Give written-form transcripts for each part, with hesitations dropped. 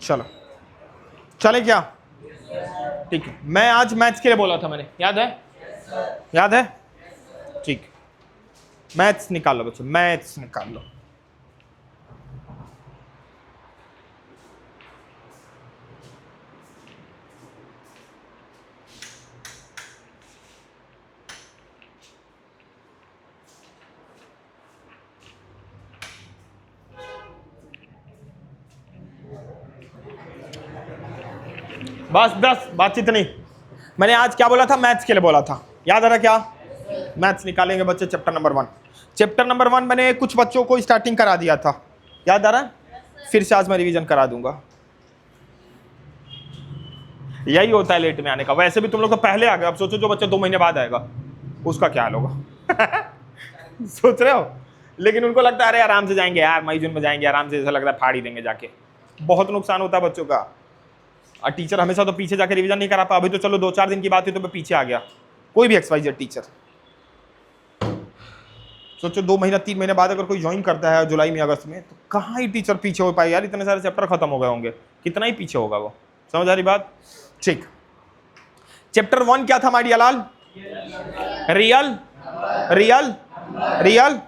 चलो चले क्या? ठीक है, मैं आज मैथ्स के लिए बोला था मैंने, याद है? याद है? ठीक, मैथ्स निकाल लो बच्चों, मैथ्स निकाल लो। बस बस बातचीत नहीं। मैंने आज क्या बोला था? मैथ्स के लिए बोला था, याद आ रहा क्या? मैथ्स निकालेंगे बच्चे, चैप्टर नंबर 1। चैप्टर नंबर 1 मैंने कुछ बच्चों को स्टार्टिंग करा दिया था, याद आ रहा है? फिर से आज मैं रिवीजन करा दूंगा। यही होता है लेट में आने का। वैसे भी तुम लोग तो पहले आ गए, अब सोचो जो बच्चा 2 महीने बाद आएगा उसका क्या हाल होगा। सोच रहे हो? लेकिन उनको लगता है अरे आराम से जाएंगे यार, मई जून में जाएंगे आराम से, ऐसा लगता है फाड़ ही देंगे जाके। बहुत नुकसान होता है बच्चों का। और टीचर हमेशा तो पीछे जाके रिवीजन नहीं करा पा। अभी तो चलो 2-4 दिन की बात हुई तो मैं पीछे आ गया, कोई भी XYZ टीचर। सोचो 2 महीना 3 महीने बाद अगर कोई ज्वाइन करता है जुलाई में अगस्त में, तो कहाँ ही टीचर पीछे हो पाए यार, इतने सारे चैप्टर खत्म हो गए होंगे, कितना ही पीछे होगा वो। समझ आ रही बात? ठीक, चैप्टर 1 क्या था माडिया लाल? Real real real.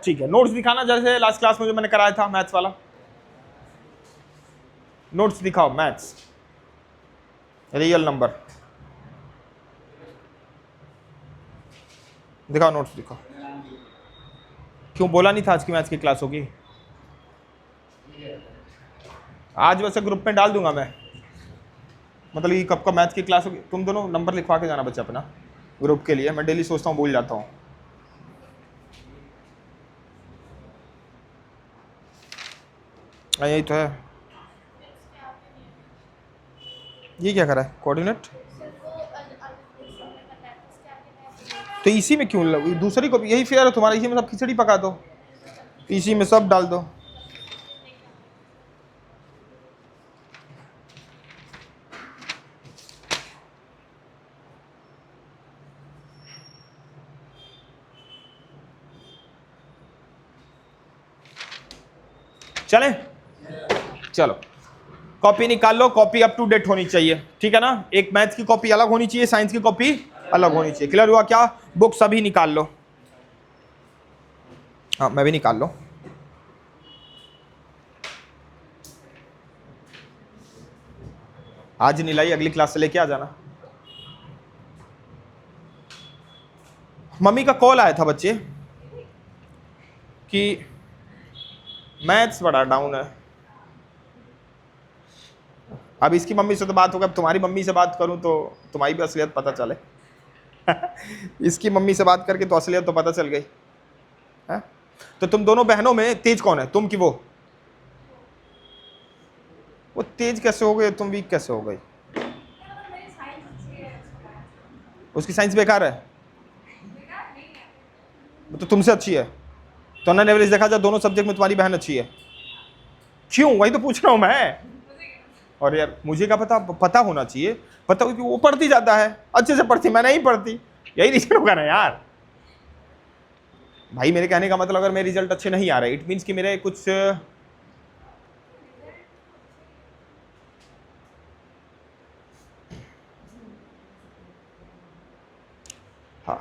ठीक है, नोट्स दिखाना जैसे लास्ट क्लास में जो मैंने कराया था मैथ्स वाला। नोट्स दिखाओ, मैथ्स रियल नंबर दिखाओ, नोट्स दिखाओ। क्यों बोला नहीं था आज की मैथ्स की क्लास होगी? आज वैसे ग्रुप में डाल दूंगा मैं, मतलब ये कब का मैथ्स की क्लास होगी। तुम दोनों नंबर लिखवा के जाना बच्चा अपना ग्रुप के लिए, मैं डेली सोचता हूँ भूल जाता हूँ। यही तो है। ये क्या करा है कोऑर्डिनेट? तो इसी में क्यों दूसरी को यही फेयर है तुम्हारा, इसी में सब खिचड़ी पका दो, इसी में सब डाल दो। चले चलो, कॉपी निकाल लो, कॉपी अप टू डेट होनी चाहिए, ठीक है ना? एक मैथ्स की कॉपी अलग होनी चाहिए, साइंस की कॉपी अलग होनी चाहिए। क्लियर हुआ क्या? बुक सभी निकाल लो। हाँ मैं भी निकाल लो। आज नहीं लाई, अगली क्लास से लेके आ जाना। मम्मी का कॉल आया था बच्चे कि मैथ्स बड़ा डाउन है। अब इसकी मम्मी से तो बात होगा, अब तुम्हारी मम्मी से बात करूं तो तुम्हारी भी असलियत पता चले। इसकी मम्मी से बात करके तो असलियत तो पता चल गई है? तो तुम दोनों बहनों में तेज कौन है, तुम कि वो? वो तेज कैसे हो गए, तुम वीक कैसे हो गई? उसकी साइंस बेकार है तो तुमसे अच्छी है? तो ऑन एवरेज देखा जाए दोनों सब्जेक्ट में तुम्हारी बहन अच्छी है। क्यों? वही तो पूछ रहा हूं मैं। और यार मुझे क्या पता, पता होना चाहिए, पता हो कि वो पढ़ती जाता है, अच्छे से पढ़ती, मैं नहीं पढ़ती, यही रीजन होगा ना यार। भाई मेरे कहने का मतलब अगर मेरे रिजल्ट अच्छे नहीं आ रहे, इट मीन्स कि मेरे कुछ हाँ,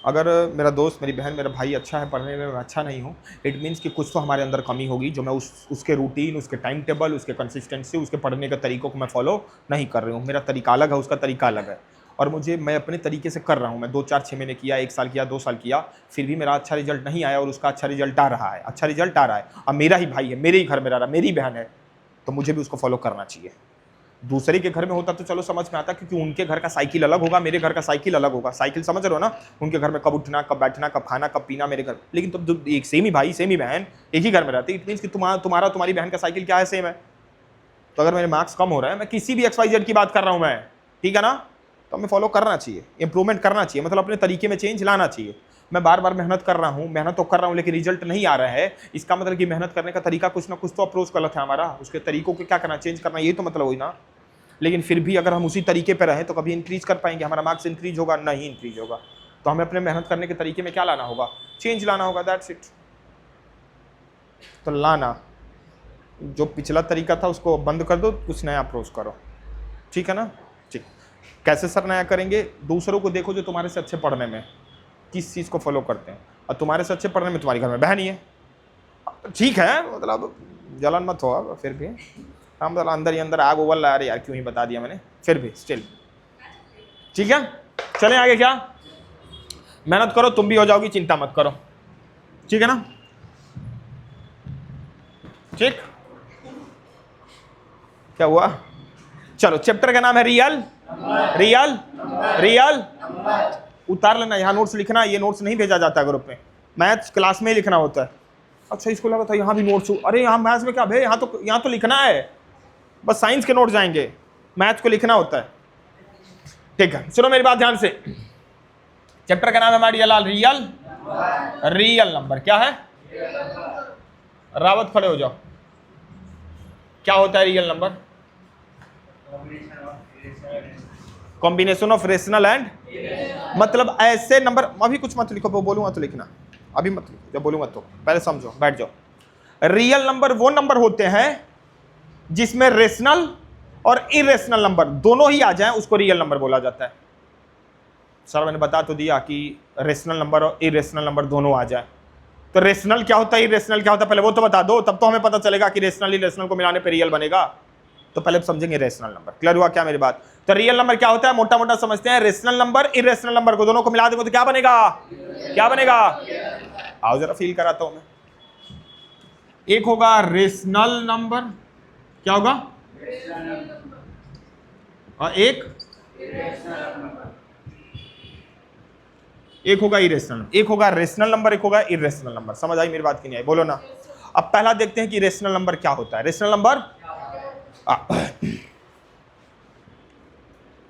अगर मेरा दोस्त, मेरी बहन, मेरा भाई अच्छा है पढ़ने में, मैं अच्छा नहीं हूँ, इट मीन्स कि कुछ तो हमारे अंदर कमी होगी जो मैं उसके रूटीन, उसके टाइम टेबल, उसके कंसिस्टेंसी, उसके पढ़ने के तरीकों को मैं फॉलो नहीं कर रही हूँ। मेरा तरीका अलग है, उसका तरीका अलग है, और मैं अपने तरीके से कर रहा हूँ। मैं 2-4-6 महीने किया, 1 साल किया, 2 साल किया, फिर भी मेरा अच्छा रिजल्ट नहीं आया और उसका अच्छा रिजल्ट आ रहा है, अच्छा रिजल्ट आ रहा है। अब मेरा ही भाई है, मेरे ही घर में रह रहा, मेरी बहन है, तो मुझे भी उसको फॉलो करना चाहिए। दूसरे के घर में होता तो चलो समझ में आता, क्योंकि उनके घर का साइकिल अलग होगा, मेरे घर का साइकिल अलग होगा। साइकिल समझ रहे हो ना? उनके घर में कब उठना, कब बैठना, कब खाना, कब पीना, मेरे घर। लेकिन तुम तो एक सेम ही भाई, सेम ही बहन, एक ही घर में रहते, इट मीन्स कि तुम्हारी बहन का साइकिल क्या है, सेम है। तो अगर मेरे मार्क्स कम हो रहे हैं, मैं किसी भी XYZ की बात कर रहा हूं मैं, ठीक है ना, तो हमें फॉलो करना चाहिए, इंप्रूवमेंट करना चाहिए, मतलब अपने तरीके में चेंज लाना चाहिए। मैं बार बार मेहनत कर रहा हूँ, मेहनत तो कर रहा हूँ, लेकिन रिजल्ट नहीं आ रहा है, इसका मतलब कि मेहनत करने का तरीका कुछ ना कुछ तो अप्रोच गलत है हमारा, उसके तरीकों को क्या करना, चेंज करना, यही तो मतलब हुई ना। लेकिन फिर भी अगर हम उसी तरीके पर रहें तो कभी इंक्रीज कर पाएंगे, हमारा मार्क्स इंक्रीज होगा? नहीं इंक्रीज होगा। तो हमें अपने मेहनत करने के तरीके में क्या लाना होगा? चेंज लाना होगा, दैट्स इट। तो लाना जो पिछला तरीका था उसको बंद कर दो, कुछ नया अप्रोच करो, ठीक है ना। ठीक, कैसे सर नया करेंगे? दूसरों को देखो जो तुम्हारे से अच्छे पढ़ने में, किस चीज़ को फॉलो करते हैं, और तुम्हारे से अच्छे पढ़ने में तुम्हारे घर में बहन ही है, ठीक है, मतलब जलन मत हो। अब फिर भी हम मतलब अंदर ही अंदर आग उबल रहा है यार, क्यों ही बता दिया मैंने, फिर भी स्टिल ठीक है। चलें आगे, क्या मेहनत करो, तुम भी हो जाओगी, चिंता मत करो, ठीक है ना। ठीक, क्या हुआ? चलो, चैप्टर का नाम है रियल रियल रियल। उतार लेना, यहाँ नोट्स लिखना, ये नोट्स नहीं भेजा जाता ग्रुप में, मैथ्स क्लास में ही लिखना होता है। अच्छा, इसको लगा था यहाँ भी नोट्स, अरे यहाँ मैथ्स में क्या भाई, यहाँ तो लिखना है, बस साइंस के नोट जाएंगे, मैथ्स को लिखना होता है, ठीक है। सुनो मेरी बात ध्यान से, चैप्टर का नाम है हमारी लाल रियल रियल नंबर। क्या है? रावत खड़े हो जाओ। क्या होता है real number? Combination of rational and, मतलब ऐसे नंबर, अभी कुछ मत लिखो, बोलूंगा तो लिखना, अभी मत लिखो, जब बोलूंगा तो पहले समझो, बैठ जाओ। रियल नंबर वो नंबर होते हैं जिसमें रेशनल और इरेशनल नंबर दोनों ही आ जाएं, उसको रियल नंबर बोला जाता है। सर मैंने बता तो दिया कि रेशनल नंबर और इरेशनल नंबर दोनों आ जाए, तो रेशनल क्या होता है, इरेशनल क्या होता है, पहले वो तो बता दो, तब तो हमें पता चलेगा कि रेशनल इरेशनल को मिलाने पे रियल बनेगा। तो पहले समझेंगे रेशनल नंबर। क्लियर हुआ क्या मेरी बात? तो रियल नंबर क्या होता है, मोटा मोटा समझते हैं, रेशनल नंबर इरेशनल नंबर को दोनों को मिला देंगे तो क्या बनेगा? क्या बनेगा? आओ जरा फील कराता हूं मैं। एक होगा रेशनल नंबर, क्या होगा? और एक होगा इरेशनल, एक होगा रेशनल नंबर, एक होगा इरेशनल नंबर। समझ आई मेरी बात की नहीं आई? बोलो ना। अब पहला देखते हैं कि रेशनल नंबर क्या होता है। रेशनल नंबर,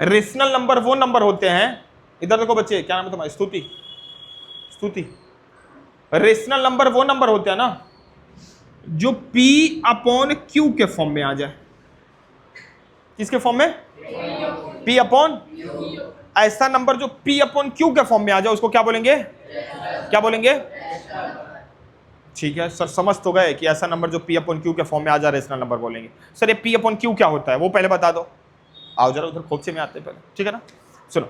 रेशनल नंबर वो नंबर होते हैं, इधर देखो बच्चे, क्या नाम है तुम्हारा? स्तुति, स्तुति। रेशनल नंबर वो नंबर होते हैं ना जो P अपॉन Q के फॉर्म में आ जाए। किसके फॉर्म में? P अपॉन, ऐसा नंबर जो P अपॉन Q के फॉर्म में आ जाए उसको क्या बोलेंगे? क्या बोलेंगे? ठीक है सर, समझ तो गए कि ऐसा नंबर जो P अपॉन Q के फॉर्म में आ जाए रेशनल नंबर बोलेंगे। सर ये P अपॉन Q क्या होता है वो पहले बता दो। आओ जरा उधर खोपचे में आते पहले, ठीक है ना। सुनो,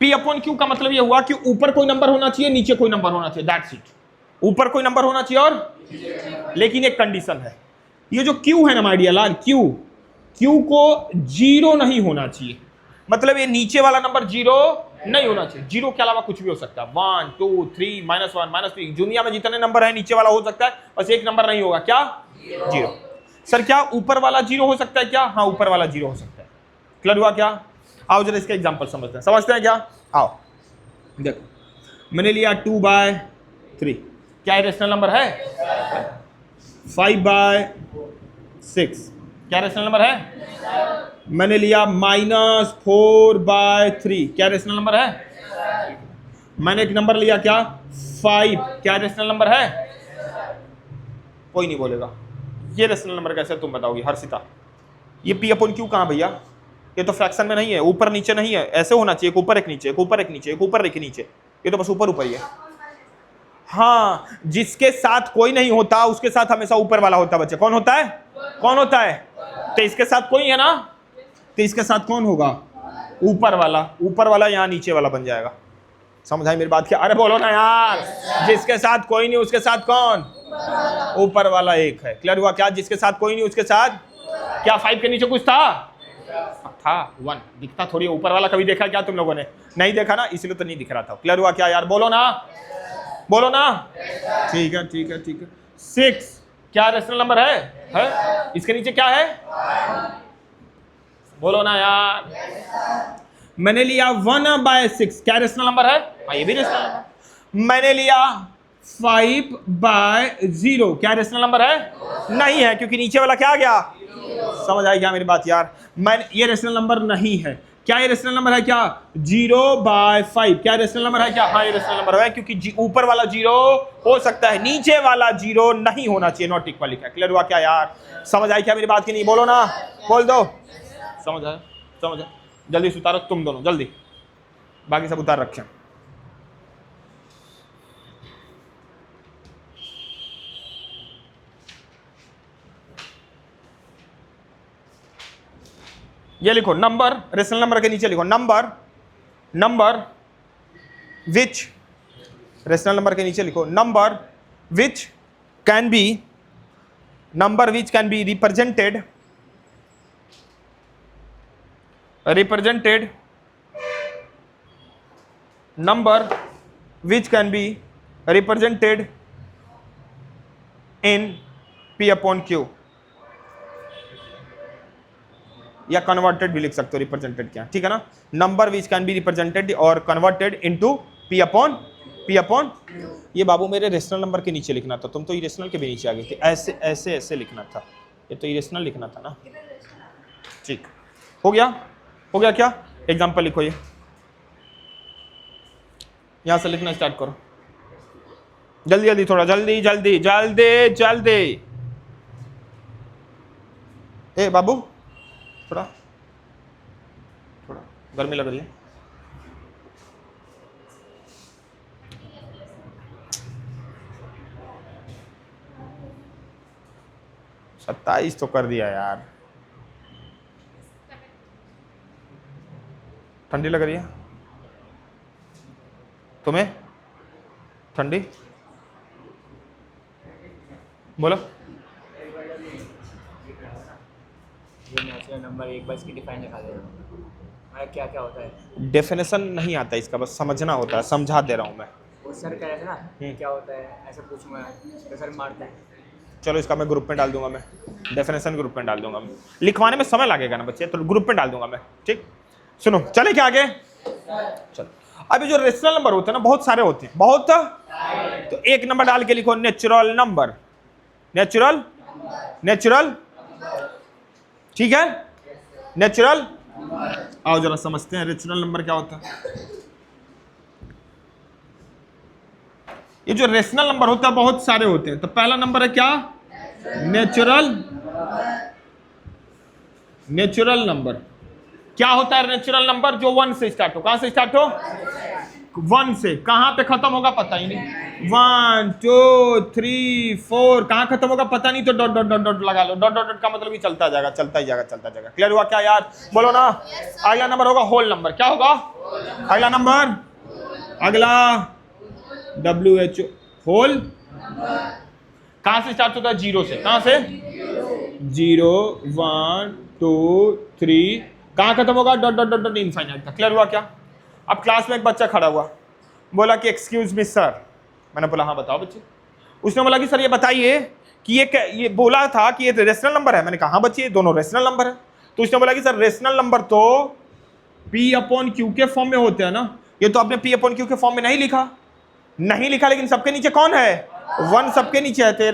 P अपॉन Q का मतलब ये हुआ कि ऊपर कोई नंबर होना चाहिए, नीचे कोई नंबर होना चाहिए, दैट्स इट। ऊपर कोई नंबर होना चाहिए और, लेकिन एक कंडीशन है, ये जो Q है ना माय डियर लाल, Q को जीरो नहीं होना चाहिए, मतलब ये नीचे वाला नंबर जीरो नहीं होना चाहिए। जीरो के अलावा कुछ भी हो सकता है, 1 2 3 -1 -3, दुनिया में जितने नंबर है नीचे वाला हो सकता है, बस एक नंबर नहीं होगा, क्या? जीरो। सर क्या ऊपर वाला जीरो हो सकता है क्या? हाँ ऊपर वाला जीरो हो सकता है। क्लियर हुआ क्या? आओ जरा इसका एग्जांपल समझते हैं क्या? आओ देखो, मैंने लिया 2/3, क्या रेशनल नंबर है? 5/6, क्या रेशनल नंबर है? मैंने लिया -4/3, क्या रेशनल नंबर है? मैंने एक नंबर लिया क्या? 5, क्या रेशनल नंबर है? कोई नहीं बोलेगा ये रेशनल नंबर कैसे, तुम बताओगी हर्षिता। ये P अपॉन Q कहाँ भैया? ये तो फ्रैक्शन में नहीं है, ऊपर नीचे नहीं है, ऐसे होना चाहिए, एक ऊपर एक नीचे, एक ऊपर एक नीचे, एक ऊपर एक नीचे, ये तो बस ऊपर ऊपर ही है। हाँ, जिसके साथ कोई नहीं होता उसके साथ हमेशा ऊपर वाला होता है बच्चे। कौन होता है? कौन होता है? तो इसके साथ कोई है ना, तो इसके साथ कौन होगा? ऊपर वाला। ऊपर वाला यहाँ नीचे वाला बन जाएगा। समझाई मेरी बात क्या? अरे बोलो ना यार, जिसके साथ कोई नहीं उसके साथ कौन? ऊपर वाला एक है। क्लियर हुआ क्या? जिसके साथ कोई नहीं उसके साथ क्या? 5 के नीचे कुछ था? 1 दिखता थोड़ी, ऊपर वाला कभी देखा क्या तुम लोगों ने? नहीं देखा ना, इसलिए तो नहीं दिख रहा था। क्लियर हुआ क्या यार? बोलो ना, बोलो ना। ठीक है ठीक है ठीक है। 6 क्या रेशनल नंबर है? इसके नीचे क्या है? बोलो ना यार। मैंने लिया 1/6, क्या रेशनल नंबर है? ये भी रेशनल नंबर। मैंने लिया 5/0, क्या रेशनल नंबर है? नहीं है, क्योंकि नीचे वाला क्या आ गया? समझ आई क्या मेरी बात यार? ये रेशनल नंबर नहीं है। क्या ये रेशनल नंबर है क्या? 0/5, क्या रेशनल नंबर है क्या? हाँ ये रेशनल नंबर है, क्योंकि ऊपर वाला जीरो हो सकता है, नीचे वाला जीरो नहीं होना चाहिए, नॉट इक्वल लिखा है। क्लियर हुआ क्या यार? समझ आई क्या मेरी बात की नहीं? बोलो ना, बोल दो। समझ आया? समझ आया? जल्दी से उतारो तुम दोनों, जल्दी, बाकी सब उतार रखें। ये लिखो नंबर, रेशनल नंबर के नीचे लिखो number, number which, rational number के नीचे लिखो number which can be, number which can be represented, represented, number which can be represented in P upon Q, या कन्वर्टेड भी लिख सकते हो, रिप्रेजेंटेड क्या, ठीक है ना। Number which can be represented और कन्वर्टेड इनटू P अपॉन ये बाबू मेरे रेशनल नंबर के नीचे लिखना था, तुम तो इरेशनल के भी नीचे आ गए थे, ऐसे ऐसे ऐसे लिखना था, ये तो इरेशनल लिखना था ना। ठीक हो गया, हो गया क्या, एग्जाम्पल लिखो, ये यहां से लिखना स्टार्ट करो, जल्दी जल्दी, थोड़ा जल्दी जल्दी जल्दी जल्दी। ए बाबू थोड़ा थोड़ा गर्मी लग रही है। सत्ताईस तो कर दिया यार, ठंडी लग रही है तुम्हें, ठंडी बोलो। ये नेचुरल नंबर एक बार इसकी डिफाइन दिखा दे रहा हूँ, क्या क्या होता है। डेफिनेशन नहीं आता इसका, बस समझना होता है, समझा दे रहा हूँ मैं। वो सर कह रहे थे ना क्या होता है, ऐसा पूछूंगा तो सर मारते हैं। चलो इसका मैं ग्रुप में डाल दूंगा, मैं डेफिनेशन ग्रुप में डाल दूंगा, मैं लिखवाने में समय लगेगा ना बच्चे, तो ग्रुप में डाल दूंगा मैं, ठीक। सुनो चले क्या आगे, चलो अभी जो रेशनल नंबर होते हैं ना बहुत सारे होते हैं, बहुत, तो एक नंबर डाल के लिखो नेचुरल नंबर, नेचुरल, नेचुरल, ठीक है, नेचुरल। आओ जरा समझते हैं नेचुरल नंबर क्या होता है। ये जो रेशनल नंबर होता है बहुत सारे होते हैं, तो पहला नंबर है क्या, नेचुरल, नेचुरल नंबर क्या होता है, नेचुरल नंबर जो 1 से स्टार्ट हो, कहां से स्टार्ट हो, 1 से, कहां पे खत्म होगा पता ही नहीं, 1 2 3 4, कहां खत्म होगा पता नहीं, तो डॉट डॉट डॉट डॉट लगा लो, डॉट डॉट डॉट का मतलब ही चलता जाएगा, चलता ही जाएगा, चलता जाएगा। क्लियर हुआ क्या यार, बोलो ना। अगला नंबर होगा होल नंबर, क्या होगा अगला नंबर, अगला WHO, होल, कहां से स्टार्ट होता है, 0 से, कहां से, 0 1 2 3, कहां खत्म होगा, dot dot dot dot infinite तक। क्लियर हुआ क्या। अब क्लास में एक बच्चा खड़ा हुआ, बोला कि एक्सक्यूज मी सर, मैंने बोला हाँ बताओ बच्चे। उसने बोला कि सर ये बताइए कि ये बोला था कि ये रेशनल नंबर है, मैंने कहा हाँ बच्चे ये दोनों रेशनल नंबर है। तो उसने बोला कि सर रेशनल नंबर तो P अपॉन Q के फॉर्म में होते हैं ना, ये तो आपने P अपॉन Q के फॉर्म में नहीं लिखा, नहीं लिखा, लेकिन सबके नीचे कौन है, 1 सबके नीचे है, तो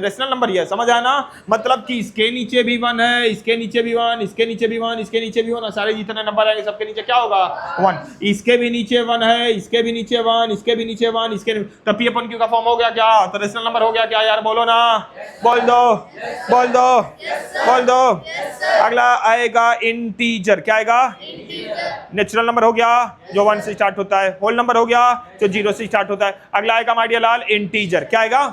रेशनल नंबर ये है, समझ आया ना। मतलब कि इसके नीचे भी 1 है, इसके नीचे भी 1, इसके नीचे भी 1, इसके नीचे भी 1, सारे जितने नंबर आएंगे सबके नीचे क्या होगा 1, इसके भी नीचे 1 है, इसके भी नीचे 1, इसके भी नीचे 1, इसके, तो P अपन Q का फॉर्म हो गया क्या, तो रेशनल नंबर हो गया क्या यार, बोलो ना, बोल दो, बोल दो, बोल दो। अगला आएगा इंटीजर, क्या आएगा, नेचुरल नंबर हो गया जो 1 से स्टार्ट होता है, होल नंबर हो गया जो 0 से स्टार्ट होता है। अगला आएगा माय डियर लाल इंटीजर, क्या आएगा,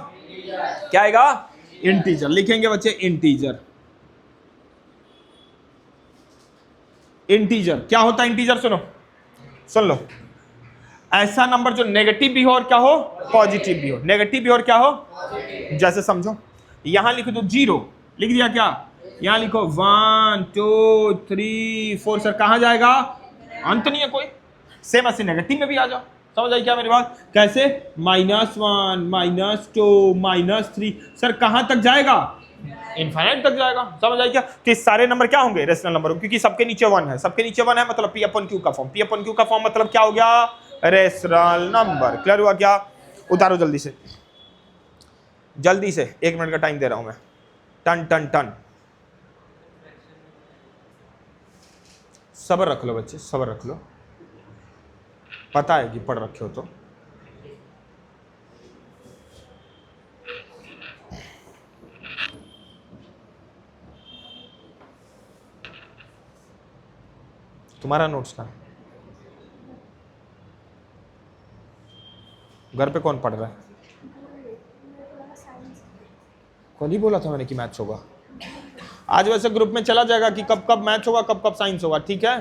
क्या आएगा, इंटीजर, लिखेंगे बच्चे इंटीजर। इंटीजर क्या होता है, इंटीजर सुनो, सुन लो, ऐसा नंबर जो नेगेटिव भी हो और क्या हो, पॉजिटिव भी हो, नेगेटिव भी और क्या हो, जैसे समझो यहां लिख दो 0, लिख दिया क्या, यहां लिखो 1 2 3 4, सर कहां जाएगा, अंत नहीं है कोई, सेम ऐसे नेगेटिव में भी आ जाओ, समझ आई क्या मेरी बात, कैसे, -1 -2 -3, सर कहां तक जाएगा, इनफाइनाइट तक जाएगा, समझ आई क्या। कि सारे नंबर क्या होंगे, रेशनल नंबर, क्योंकि सबके नीचे 1 है, सबके नीचे 1 है, मतलब P अपन Q का फॉर्म, P अपन Q का फॉर्म मतलब क्या हो गया, रेशनल नंबर। क्लियर हुआ क्या, उतारो जल्दी से, जल्दी से, 1 मिनट का टाइम दे रहा हूं मैं, टन टन टन, सब्र रख लो बच्चे, सब्र रख लो, पता है कि पढ़ रखे हो तो। तुम्हारा नोट्स का घर पे कौन पढ़ रहा है, कल ही बोला था मैंने कि मैथ्स होगा, आज वैसे ग्रुप में चला जाएगा कि कब कब मैथ्स होगा, कब कब साइंस होगा, ठीक है?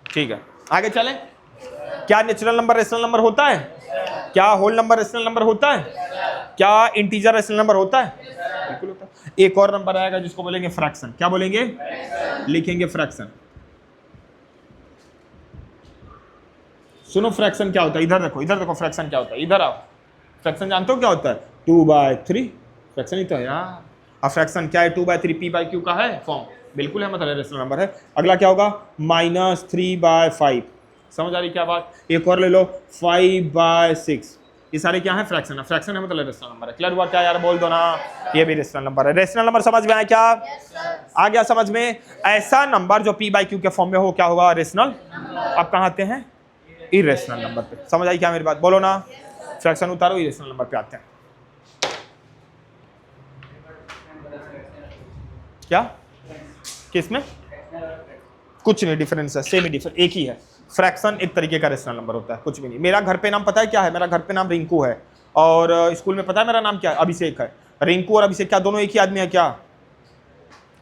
ठीक है, आगे चलें। क्या नेचुरल नंबर रेशनल नंबर होता है? क्या होल नंबर रेशनल नंबर होता है? क्या इंटीजर रेशनल नंबर होता है? बिल्कुल होता है। एक और नंबर आएगा जिसको बोलेंगे फ्रैक्शन। क्या बोलेंगे? लिखेंगे फ्रैक्शन। सुनो फ्रैक्शन क्या होता है, इधर देखो, इधर देखो फ्रैक्शन क्या होता है, इधर आओ। फ्रैक्शन जानते हो क्या होता है? 2/3 फ्रैक्शन ही तो है यार। अब फ्रैक्शन क्या है? 2/3 p/q का है फॉर्म, बिल्कुल है, मतलब रेशनल नंबर है। अगला क्या होगा? -3/5। समझ आ रही क्या बात? एक और ले लो, 5/6। ये सारे क्या है? फ्रैक्शन है। फ्रैक्शन है मतलब रेशनल नंबर है। क्लियर हुआ क्या यार? बोल दो ना, ये भी रेशनल नंबर है। रेशनल नंबर समझ में आया क्या? आ गया समझ में? ऐसा नंबर जो p/q के फॉर्म में हो क्या होगा? रेशनल। अब कहाँ आते हैं? इरेशनल नंबर पे। समझ आई क्या मेरी बात? बोलो ना, फ्रैक्शन उतारो, इरेशनल नंबर पे आते हैं। क्या किसमें? कुछ नहीं डिफरेंस है, सेम ही डिफरेंस, एक ही है। फ्रैक्शन एक तरीके का रेशनल नंबर होता है, कुछ भी नहीं। मेरा घर पे नाम पता है क्या है? मेरा घर पे नाम रिंकू है, और स्कूल में पता है मेरा नाम क्या है? अभिषेक है। रिंकू और अभिषेक क्या दोनों एक ही आदमी है क्या?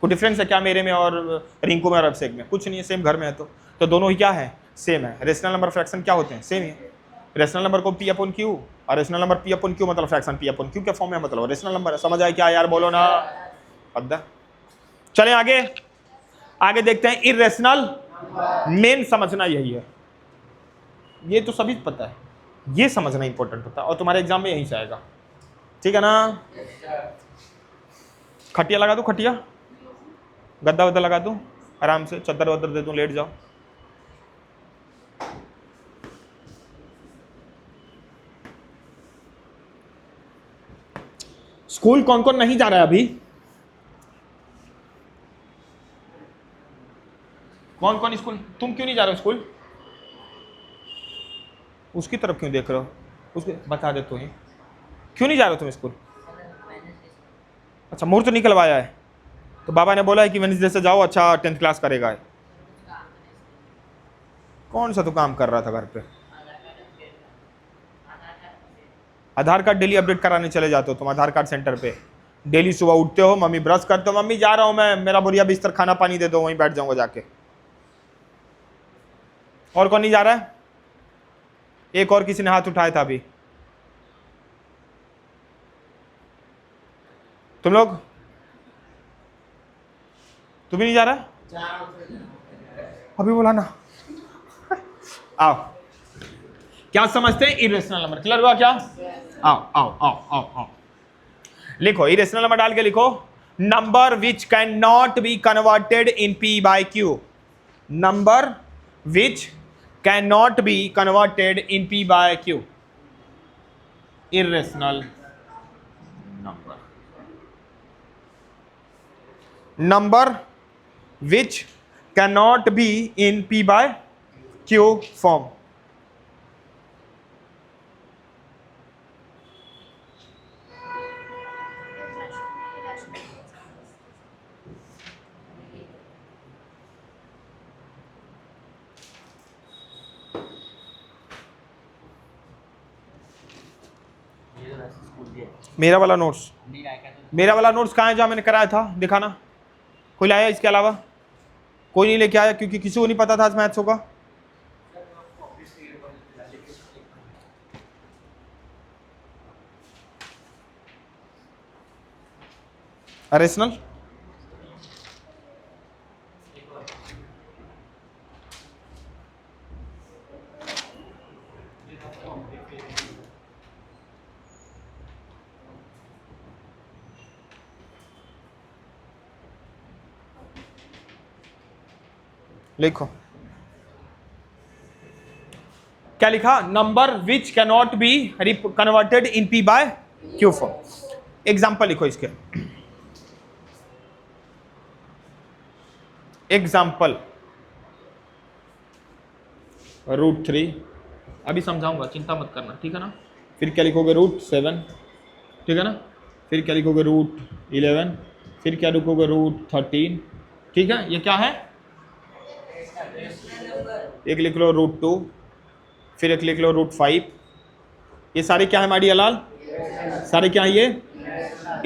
कोई डिफरेंस है क्या मेरे में और रिंकू में और अभिषेक में? कुछ नहीं है, सेम घर में है तो दोनों ही क्या है? सेम है। रेशनल नंबर फ्रैक्शन क्या होते हैं? सेम ही है। रेशनल नंबर को p/q और रेशनल नंबर p/q मतलब फ्रैक्शन p/q के फॉर्म में, मतलब रेशनल नंबर है। समझ आया क्या यार? बोलो ना, अद्दा। चलें आगे, आगे देखते हैं। इरेशनल मेन समझना यही है, ये तो सभी पता है, ये समझना इंपॉर्टेंट होता है और तुम्हारे एग्जाम में यहीं से आएगा, ठीक है ना? खटिया लगा दूं, खटिया गद्दा वद्दा लगा दूं, आराम से चद्दर वद्दर दे दूं, लेट जाओ। स्कूल कौन कौन नहीं जा रहा है अभी? कौन कौन स्कूल? तुम क्यों नहीं जा रहे हो स्कूल? उसकी तरफ क्यों देख रहे हो? उसके बता दे तुम्हें, क्यों नहीं जा रहे हो तुम स्कूल? अच्छा, मुहूर्त निकलवाया है तो बाबा ने बोला है कि वेडनेसडे से जाओ, अच्छा 10th क्लास करेगा। कौन सा तू काम कर रहा था घर पे? आधार कार्ड डेली अपडेट कराने चले जाते हो तुम आधार कार्ड सेंटर पे? डेली सुबह उठते हो, मम्मी ब्रश करते हो, मम्मी जा रहा हूं मैं, मेरा बुढ़िया बिस्तर खाना पानी दे दो, वहीं बैठ जाऊंगा जाके। और कौन नहीं जा रहा है? एक और किसी ने हाथ उठाया था अभी, तुम लोग? तुम भी नहीं जा रहा? अभी बोला ना। आओ, क्या समझते हैं इरेशनल नंबर? क्लियर हुआ क्या? आओ आओ आओ आओ आओ, लिखो इरेशनल नंबर डाल के लिखो, number which can not be converted in p/q। Number which can not be converted in p/q, irrational number। number which cannot be in p/q form। मेरा वाला नोट्स, मेरा वाला नोट्स कहाँ है जहाँ मैंने कराया था? दिखाना। कोई लाया इसके अलावा? कोई नहीं लेके आया क्योंकि किसी को नहीं पता था आज मैथ्स होगा। रेशनल लिखो, क्या लिखा? Number which cannot be converted in p/q form. Example लिखो इसके, एग्जाम्पल √3, अभी समझाऊंगा, चिंता मत करना, ठीक है ना? फिर क्या लिखोगे? √7, ठीक है ना? फिर क्या लिखोगे? √11, फिर क्या लिखोगे? √13, ठीक है? ये क्या है? एक लिख लो √2, फिर एक लिख लो √5। ये सारे क्या है माड़ी हलाल? सारे क्या है ये?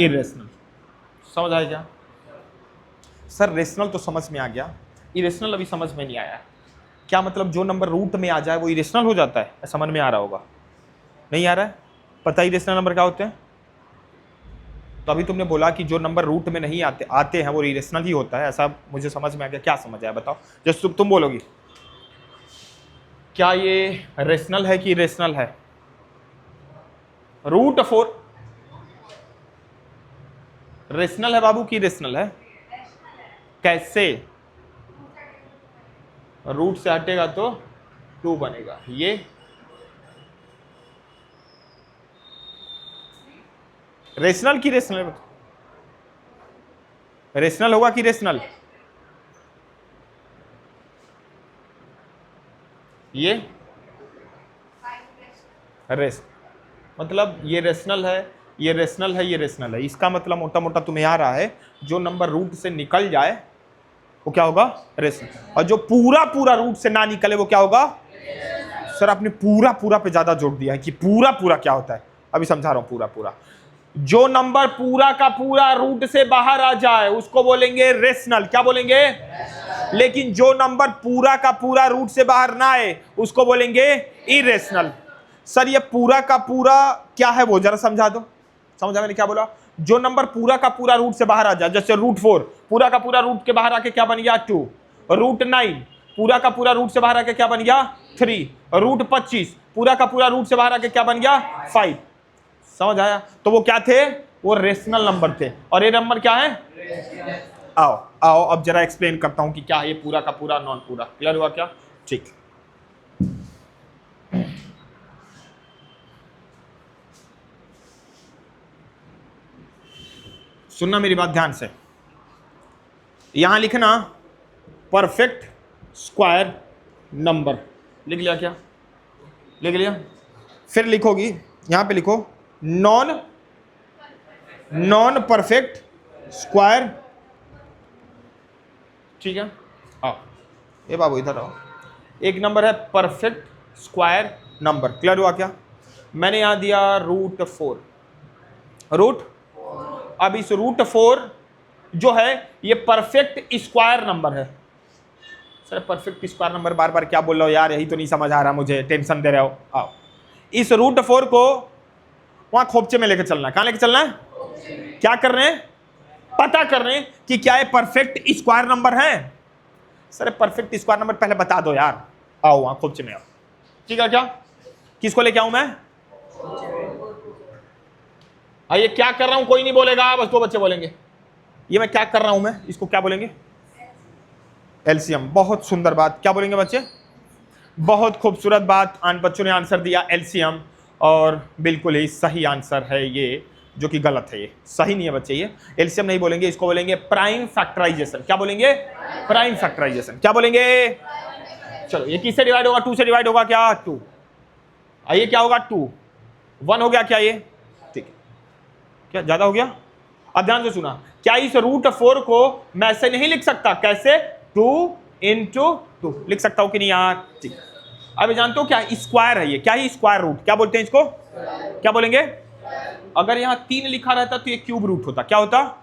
इरेशनल। समझ आया क्या? सर रेशनल तो समझ में आ गया, इरेशनल अभी समझ में नहीं आया। क्या मतलब जो नंबर रूट में आ जाए वो इरेशनल हो जाता है? समझ में आ रहा होगा, नहीं आ रहा है? पता ही इरेशनल नंबर क्या होते हैं? तो अभी तुमने बोला कि जो नंबर रूट में नहीं आते हैं वो इरेशनल ही होता है, ऐसा मुझे समझ में आ गया। क्या समझ आया बताओ? जैसे तुम बोलोगी क्या ये रेशनल है कि इरेशनल है? रूट 4 रेशनल है बाबू कि इरेशनल है? कैसे? रूट से हटेगा तो 2 बनेगा। ये रेशनल की रेशनल? रेशनल होगा कि रेशनल? ये रेस मतलब ये रेशनल है, ये रेशनल है, ये रेशनल है। इसका मतलब मोटा मोटा तुम्हें आ रहा है जो नंबर रूट से निकल जाए वो क्या होगा? रेशनल। और जो पूरा पूरा रूट से ना निकले वो क्या होगा? सर आपने पूरा पूरा पे ज्यादा जोड़ दिया है कि पूरा पूरा क्या होता है। अभी समझा रहा हूं। पूरा पूरा जो नंबर पूरा का पूरा रूट से बाहर आ जाए उसको बोलेंगे रेशनल। क्या बोलेंगे? लेकिन जो नंबर पूरा का पूरा रूट से बाहर ना आए उसको बोलेंगे इरेशनल। सर ये पूरा का पूरा क्या है वो जरा समझा दो। समझा मैंने क्या बोला? जो नंबर पूरा का पूरा रूट से बाहर आ जाए, जैसे रूट 4 पूरा का पूरा रूट के बाहर आके क्या बन गया? 2। रूट 9 पूरा का पूरा रूट से बाहर आके क्या बन गया? 3। रूट 25 पूरा का पूरा रूट से बाहर आके क्या बन गया? 5। समझ आया? तो वो क्या थे? वो रेशनल नंबर थे। और ये नंबर क्या है? आओ आओ अब जरा एक्सप्लेन करता हूं कि क्या है ये पूरा का पूरा, नॉन पूरा। क्लियर हुआ क्या? ठीक। सुनना मेरी बात ध्यान से। यहां लिखना परफेक्ट स्क्वायर नंबर। लिख लिया क्या? लिख लिया? फिर लिखोगी यहां पे लिखो नॉन परफेक्ट स्क्वायर। ठीक है? आओ ये बाबू इधर आओ। एक नंबर है परफेक्ट स्क्वायर नंबर। क्लियर हुआ क्या? मैंने यहां दिया रूट 4। रूट अब इस रूट 4 जो है ये परफेक्ट स्क्वायर नंबर है। सर परफेक्ट स्क्वायर नंबर बार बार क्या बोल रहे हो यार? यही तो नहीं समझ आ रहा मुझे, टेंशन दे रहे हो। आओ इस रूट 4 को वहां खोपचे में लेकर चलना है। कहां लेकर चलना है? क्या कर रहे हैं? पता कर रहे हैं कि क्या ये परफेक्ट स्क्वायर नंबर है। सर परफेक्ट स्क्वायर नंबर पहले बता दो यार। आओ वहां खोपचे में आओ। ठीक है? क्या किसको लेके आऊं मैं? ये क्या कर रहा हूं कोई नहीं बोलेगा, बस 2 बच्चे बोलेंगे। ये मैं क्या कर रहा हूं मैं, इसको क्या बोलेंगे? एलसीएम। बहुत सुंदर बात। क्या बोलेंगे बच्चे? बहुत खूबसूरत बात। बच्चों ने आंसर दिया एलसीएम, और बिल्कुल ही सही आंसर है ये, जो कि गलत है। ये सही नहीं है बच्चे। ये एलसीएम नहीं बोलेंगे, इसको बोलेंगे प्राइम फैक्टराइजेशन। क्या बोलेंगे? Prime factorisation. क्या बोलेंगे? चलो ये किससे डिवाइड होगा? 2 से डिवाइड होगा क्या? 2। आइए क्या होगा? 2। 1 हो गया क्या ये? ठीक है। क्या ज्यादा हो गया? अब ध्यान से सुना। क्या इस रूट 4 को मैं ऐसे नहीं लिख सकता? कैसे? 2 into 2 लिख सकता हूं कि नहीं यार? ठीक। अब जानते हो क्या स्क्वायर है ये? क्या ही स्क्वायर रूट क्या बोलते हैं इसको? क्या बोलेंगे? अगर यहां 3 लिखा रहता तो ये क्यूब रूट होता। क्या होता?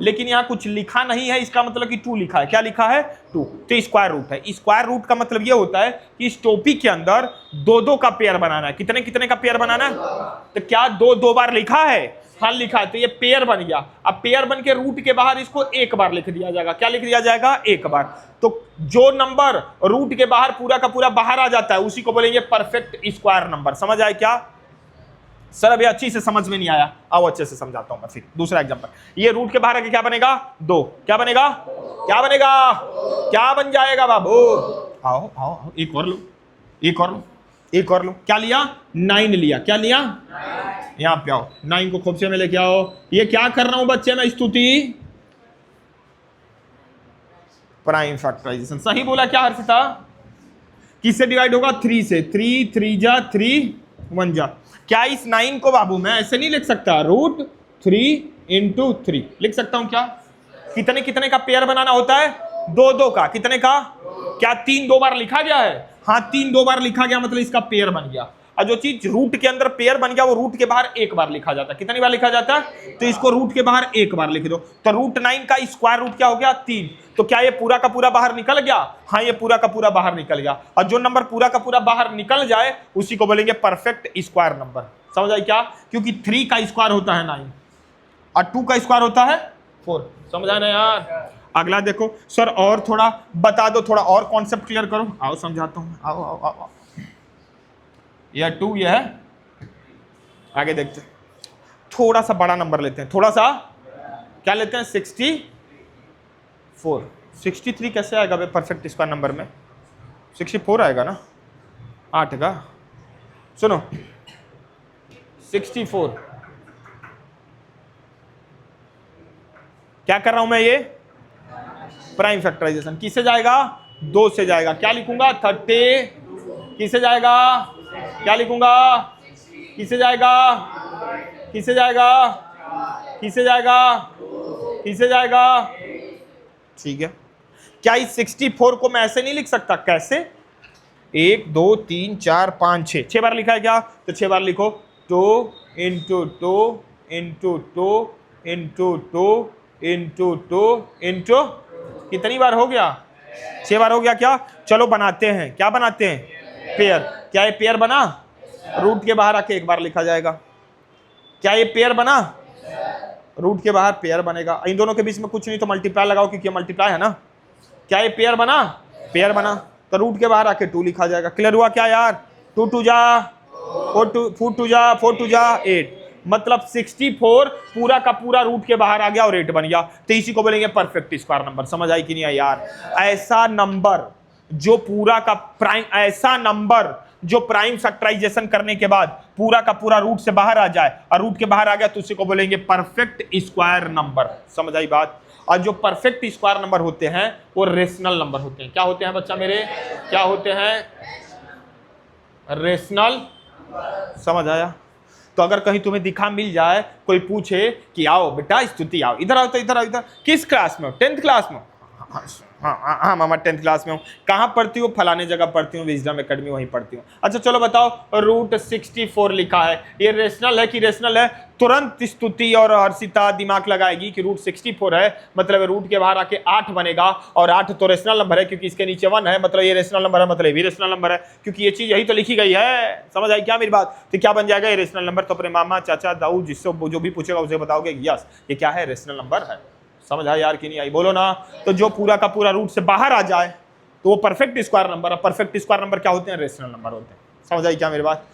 लेकिन यहां कुछ लिखा नहीं है, इसका मतलब कि 2 लिखा है। क्या लिखा है? 2। तो स्क्वायर रूट है। स्क्वायर रूट का मतलब ये होता है कि इस टोपी के अंदर 2-2 का पेयर बनाना है। कितने कितने का पेयर बनाना है? तो क्या 2-2 बार लिखा है? हाँ लिखा है। तो ये पेयर बन गया। अब पेयर बन के रूट के बाहर इसको 1 बार लिख दिया जाएगा। क्या लिख दिया जाएगा? 1 बार। तो जो नंबर रूट के बाहर पूरा का पूरा बाहर आ जाता है उसी को बोलेंगे परफेक्ट स्क्वायर नंबर। समझ आए क्या? सर अभी अच्छी से समझ में नहीं आया, आओ अच्छे से समझाता हूं मैं। फिर दूसरा एग्जांपल। ये रूट के बाहर आके क्या बनेगा? 2। क्या बनेगा? क्या बनेगा? क्या बन जाएगा बाबू? आओ आओ एक और लो, एक और लो, एक और लो। क्या लिया? 9 लिया। क्या लिया? यहां पे आओ, 9 को खोपचे में लेके आओ। ये क्या कर रहा हूं बच्चे मैं? स्तुति प्राइम फैक्टराइजेशन। सही बोला क्या हर्षिता? किससे डिवाइड होगा? 3 से। 3 3 जा 3 1 जा। क्या इस 9 को बाबू मैं ऐसे नहीं लिख सकता? रूट 3 into 3 लिख सकता हूं क्या? कितने कितने का पेयर बनाना होता है? 2-2 का। कितने का? क्या 3 2 बार लिखा गया है? हाँ 3 2 बार लिखा गया, मतलब इसका पेयर बन गया। और जो चीज रूट के अंदर पेयर बन गया वो रूट के बाहर एक बार लिखा जाता है। कितनी बार लिखा जाता है? तो इसको रूट के बाहर एक बार लिख दो। तो √9 का स्क्वायर रूट क्या हो गया? 3। तो क्या ये पूरा का पूरा बाहर निकल गया? हाँ, ये पूरा का पूरा बाहर निकल गया। और जो नंबर पूरा का पूरा बाहर निकल जाए उसी को बोलेंगे परफेक्ट स्क्वायर नंबर। समझ आई क्या? क्योंकि 3 का स्क्वायर होता है 9 और 2 का स्क्वायर होता है 4। समझ आया ना यार? अगला देखो सर, और थोड़ा बता दो, थोड़ा और कॉन्सेप्ट क्लियर करो। आओ समझाता हूं, आओ आओ आओ, आओ। यह 2 यह है। आगे देखते हैं, थोड़ा सा बड़ा नंबर लेते हैं, थोड़ा सा क्या लेते हैं? 64। 63 कैसे आएगा भाई परफेक्ट स्क्वायर नंबर में? 64 आएगा ना, 8 का। सुनो 64 क्या कर रहा हूं मैं? ये प्राइम फैक्टराइजेशन किससे जाएगा? 2 से जाएगा। क्या लिखूंगा? 30। किससे जाएगा? क्या लिखूंगा? किससे जाएगा? किससे जाएगा? किससे जाएगा? किससे जाएगा? ठीक है। क्या इस 64 को मैं ऐसे नहीं लिख सकता? कैसे? 1 2 3 4 5 6 6 बार लिखा है क्या? तो 6 बार लिखो। 2 into 2 into 2 into 2 into 2 into, कितनी बार हो गया? 6 बार हो गया क्या? चलो बनाते हैं। क्या बनाते हैं? पेयर। क्या ये पेयर बना? रूट के बाहर आके एक बार लिखा जाएगा। क्या ये पेयर बना? रूट के बाहर पेयर बनेगा। इन दोनों के बीच में कुछ नहीं तो मल्टीप्लाई लगाओ, क्योंकि ये मल्टीप्लाई है ना। क्या ये पेयर बना? पेयर बना। तो रूट के बाहर आके 2 लिखा जाएगा। क्लियर हुआ क्या यार? 2 2 जा 4 2 जा 8, मतलब 64 पूरा का पूरा रूट के बाहर आ गया और 8 बन गया। तो इसी को बोलेंगे परफेक्ट स्क्वायर नंबर। समझ आई कि नहीं आई यार? ऐसा नंबर जो पूरा का प्राइम, ऐसा नंबर जो प्राइम फैक्टराइजेशन करने के बाद पूरा का पूरा रूट से बाहर आ जाए, और रूट के बाहर आ गया तो उसी को बोलेंगे परफेक्ट स्क्वायर नंबर। समझ आई बात? और जो परफेक्ट स्क्वायर नंबर होते हैं वो रेशनल नंबर होते हैं। क्या होते हैं बच्चा मेरे? क्या होते हैं? रेशनल। समझ आया? तो अगर कहीं तुम्हें दिखा मिल जाए, कोई पूछे कि आओ बेटा स्तुति आओ, इधर आओ, तो इधर आओ, इधर। किस क्लास में हो? 10th क्लास में? हाँ मामा 10th क्लास में हूँ। कहाँ पढ़ती हो? फलाने जगह पढ़ती हूँ, विजडम एकेडमी, वहीं पढ़ती हूँ। अच्छा चलो बताओ, √64 लिखा है, ये रेशनल है कि रेशनल है? तुरंत स्तुति और हर्षिता दिमाग लगाएगी कि √64 है, मतलब रूट के बाहर आके 8 बनेगा, और 8 तो रेशनल नंबर है क्योंकि इसके नीचे 1 है, मतलब ये रेशनल नंबर है, मतलब ये भी रेशनल नंबर है, क्योंकि ये चीज यही तो लिखी गई है। समझ आई क्या मेरी बात? तो क्या बन जाएगा? ये रेशनल नंबर। तो अपने मामा चाचा दाऊ जिससे जो भी पूछेगा उसे बताओगे यस ये क्या है? रेशनल नंबर है। समझ आया यार कि नहीं आई? बोलो ना। तो जो पूरा का पूरा रूट से बाहर आ जाए तो वो परफेक्ट स्क्वायर नंबर है। परफेक्ट स्क्वायर नंबर क्या होते हैं? रेशनल नंबर होते हैं। समझ आई क्या मेरी बात?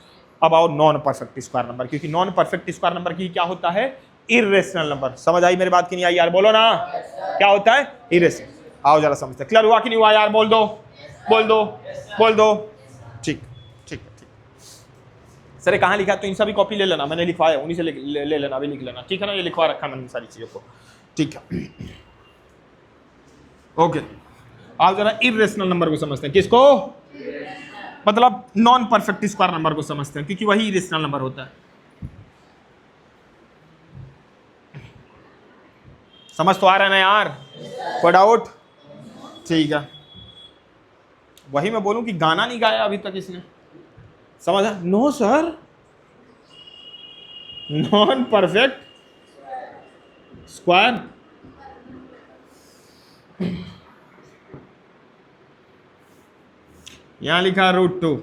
अब आओ नॉन परफेक्ट स्क्वायर नंबर, क्योंकि नॉन परफेक्ट स्क्वायर नंबर की क्या होता है? Irrational number. समझ आई मेरी बात कि नहीं आई यार? बोलो ना, क्या होता है? इर्रेशनल। आओ जरा समझते। क्लियर हुआ कि नहीं हुआ यार? बोल दो, बोल दो, बोल दो। ठीक ठीक ठीक। सर कहाँ लिखा? तो इन सभी कॉपी ले लेना, मैंने लिखवाया, उन्हीं से ले लेना, अभी लिख लेना, ठीक है ना? ये लिखवा रखा मैंने सारी चीजों को, ठीक है? ओके, आप जरा इर्रेशनल नंबर को समझते हैं। किसको? मतलब नॉन परफेक्ट स्क्वायर नंबर को समझते हैं, क्योंकि वही इर्रेशनल नंबर होता है। समझ तो आ रहा है ना यार? कोई डाउट? ठीक है। वही मैं बोलूं कि गाना नहीं गाया अभी तक इसने। समझा? No sir, non perfect square यहां लिखा √2,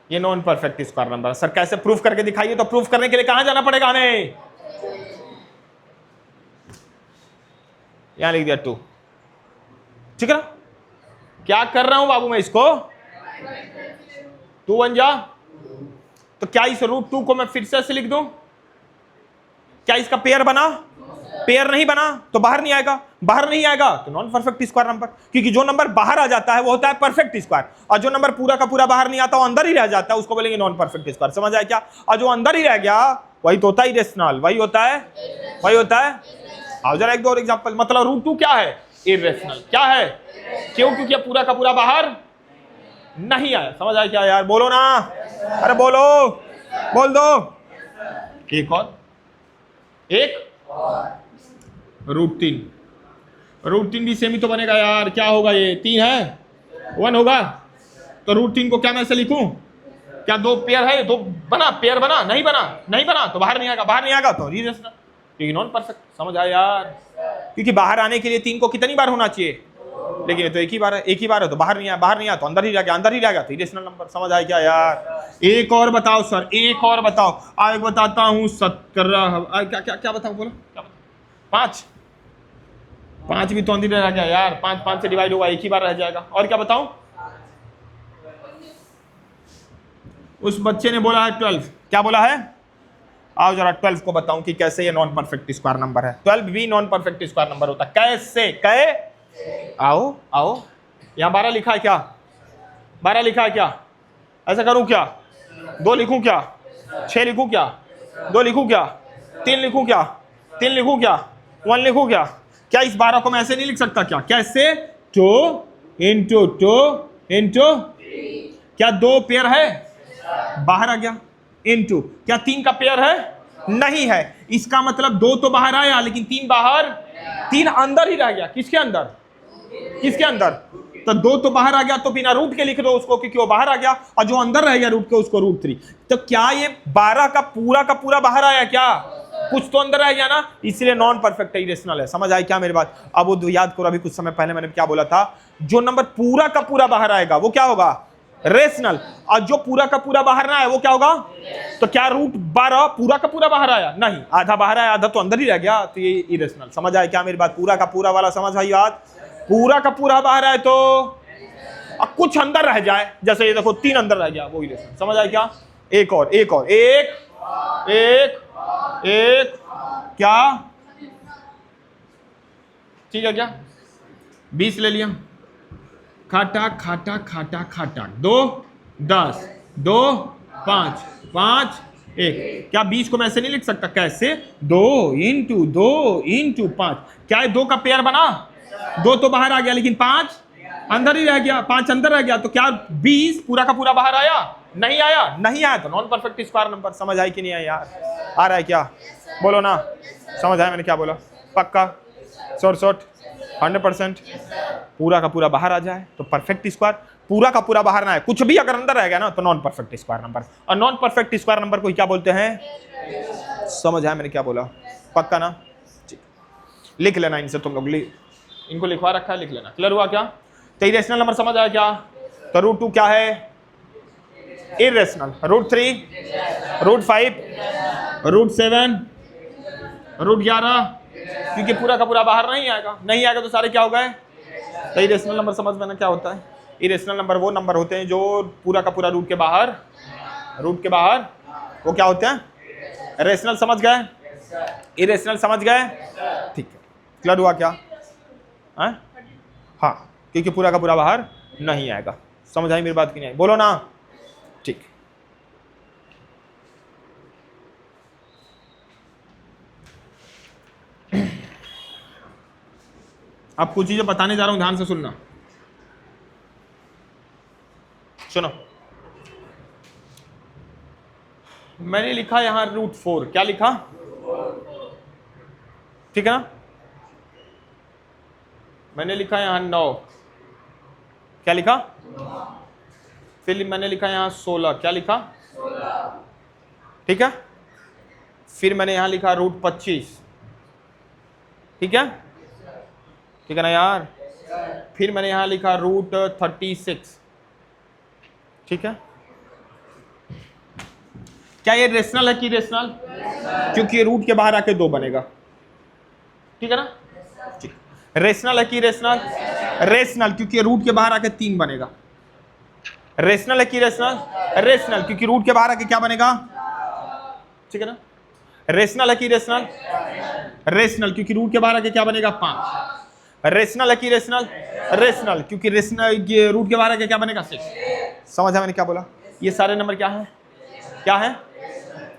ये non perfect square number. Sir कैसे प्रूफ करके दिखाइए? तो प्रूफ करने के लिए कहां जाना पड़ेगा हमें? यहां लिख दिया 2, ठीक है ना? क्या कर रहा हूं बाबू मैं इसको? 2 1 जा, तो क्या इस √2 को मैं फिर से लिख दूं? क्या इसका पेयर बना? पेयर नहीं बना तो बाहर नहीं आएगा। बाहर नहीं आएगा तो नॉन परफेक्ट स्क्वायर नंबर, क्योंकि जो नंबर बाहर आ जाता है वो होता है परफेक्ट स्क्वायर, और जो नंबर पूरा का पूरा बाहर नहीं आता वो अंदर ही रह जाता है, उसको बोलेंगे नॉन परफेक्ट स्क्वायर। समझ आया क्या? और जो अंदर ही रह गया वही तो होता है इरेशनल, वही होता है, वही होता है। आओ जरा एक दो और एग्जांपल। मतलब √2 क्या है? इरेशनल। क्या है? क्यों? क्योंकि पूरा का पूरा बाहर नहीं आया। समझ आया क्या यार? बोलो ना, अरे बोलो, बोल दो। एक और, एक √3, √3 भी सेम ही तो बनेगा यार। क्या होगा? ये 3 है, 1 होगा, तो √3 को क्या मैं ऐसे लिखूं? क्या दो पेयर है? दो बना, पेयर बना, नहीं बना, नहीं बना तो बाहर नहीं आएगा, बाहर नहीं आएगा तो इरेशनल, क्योंकि नॉन परफेक्ट। समझ आया यार? क्योंकि बाहर आने के लिए 3 को कितनी बार होना चाहिए? लेकिन ये तो एक ही बार है, एक ही बार है तो बाहर नहीं आया, बाहर नहीं आया तो अंदर ही रह गया, अंदर ही रह गया तो इरेशनल नंबर। समझ आया क्या यार? एक और बताओ सर, एक और बताओ। आज बताता हूँ 17, क्या क्या क्या बताओ, बोलो क्या बताओ? 5 5 भी तो अंदर रह गया यार, 5 5 से डिवाइड होगा, एक ही बार रह जाएगा। और क्या बताऊं? उस बच्चे ने बोला है 12। क्या बोला है? आओ जरा 12 को बताऊं कि कैसे ये नॉन परफेक्ट स्क्वायर नंबर है। 12 भी नॉन परफेक्ट स्क्वायर नंबर होता है। कैसे? आओ आओ, यहाँ 12 लिखा है क्या? 12 लिखा है क्या? ऐसा करूं क्या? 2 लिखूं क्या? 6 लिखूं क्या? 2 लिखूं क्या? 3 लिखूं क्या? 3 लिखूं क्या? 1 लिखूं क्या? क्या इस 12 को मैं ऐसे नहीं लिख सकता क्या? कैसे? 2 इंटू 2 इंटू, क्या 2 पेयर है? बाहर आ गया। इंटू, क्या 3 का पेयर है? नहीं है। इसका मतलब 2 तो बाहर आया लेकिन 3 बाहर, 3 अंदर ही रह गया। किसके अंदर? किसके अंदर? तो 2 तो बाहर आ गया तो बिना रूट के लिख दो उसको, क्योंकि वो बाहर आ गया, और जो अंदर रह गया रूट के उसको √3। तो क्या ये 12 का पूरा बाहर आया क्या? कुछ तो अंदर रह गया ना, इसलिए नॉन परफेक्ट है, इरेशनल है। समझ आई क्या मेरी बात? अब वो याद करो, अभी कुछ समय पहले मैंने क्या बोला था? जो नंबर पूरा का पूरा बाहर आएगा वो क्या होगा? रेशनल। और जो पूरा का पूरा बाहर ना आए वो क्या होगा? तो क्या √12 पूरा का पूरा बाहर आया? नहीं, आधा बाहर आया, आधा तो अंदर ही रह गया, तो ये इरेशनल। समझ आया क्या मेरी बात? पूरा का पूरा वाला समझ आई बात? पूरा का पूरा बाहर आए तो, अब कुछ अंदर रह जाए, जैसे ये देखो 3 अंदर रह गया, वो इरेशनल। समझ आया क्या? एक और एक और, एक एक एक, क्या ठीक है? क्या 20 ले लिया? खाटा खाटा खाटा खाटा, 2 10, 2 5 5 1। क्या 20 को मैं ऐसे नहीं लिख सकता? कैसे? 2 इंटू 2 इंटू 5। क्या है 2 का पेयर बना? 2 तो बाहर आ गया लेकिन 5 अंदर ही रह गया, 5 अंदर रह गया, तो क्या 20 पूरा का पूरा बाहर आया? नहीं आया। नहीं आया तो नॉन परफेक्ट स्क्वायर नंबर। समझ आई कि नहीं आया यार? आ रहा है क्या? बोलो ना, समझ आया मैंने क्या बोला? पक्का? शॉर्ट 100%? पूरा का पूरा बाहर आ जाए तो परफेक्ट स्क्वायर, पूरा का पूरा बाहर ना आए, कुछ भी अगर अंदर रह गया ना तो नॉन परफेक्ट स्क्वायर नंबर। और नॉन परफेक्ट स्क्वायर नंबर को क्या बोलते हैं? समझ आया मैंने क्या बोला? पक्का ना? लिख लेना इनसे, तुम लोग इनको लिखवा रखा है, लिख लेना। क्लियर हुआ क्या? तो इरेशनल नंबर समझ आया क्या? तो √2 क्या है? इरेशनल। √3, √5, √7, √11, क्योंकि पूरा का पूरा बाहर नहीं आएगा। नहीं आएगा तो सारे क्या हो गए? तो इरेशनल नंबर समझ में ना क्या होता है? इरेशनल नंबर वो नंबर होते हैं जो पूरा का पूरा रूट के बाहर वो क्या होते हैं? रेशनल। समझ गए? इरेशनल समझ गए? ठीक है, क्लियर हुआ क्या? हाँ, क्योंकि पूरा का पूरा बाहर नहीं आएगा। समझ आई मेरी बात की नहीं आई? बोलो ना। ठीक, अब कुछ चीजें बताने जा रहा हूं, ध्यान से सुनना। सुनो, मैंने लिखा यहां √4। क्या लिखा? ठीक है ना? मैंने लिखा यहां 9। क्या लिखा? फिर मैंने लिखा यहां 16। क्या लिखा? ठीक है। फिर मैंने यहां लिखा √25। ठीक है? ठीक है ना यार? फिर मैंने यहां लिखा √36। ठीक है? क्या ये रेशनल है कि रेशनल? क्योंकि रूट के बाहर आके 2 बनेगा। ठीक है ना? ठीक। रेशनल है कि रेशनल? रेशनल, क्योंकि रूट के बाहर आके 3 बनेगा। रेशनल है कि रेशनल? रेशनल, क्योंकि रूट के बाहर आके क्या बनेगा? ठीक है ना? रेशनल है कि रेशनल? रेशनल, क्योंकि रूट के बाहर आके क्या बनेगा? 5। रेशनल है कि रेशनल? रेशनल, क्योंकि रेशनल रूट के बाहर आके क्या बनेगा? 6। समझा मैंने क्या बोला? ये सारे नंबर क्या है? क्या है?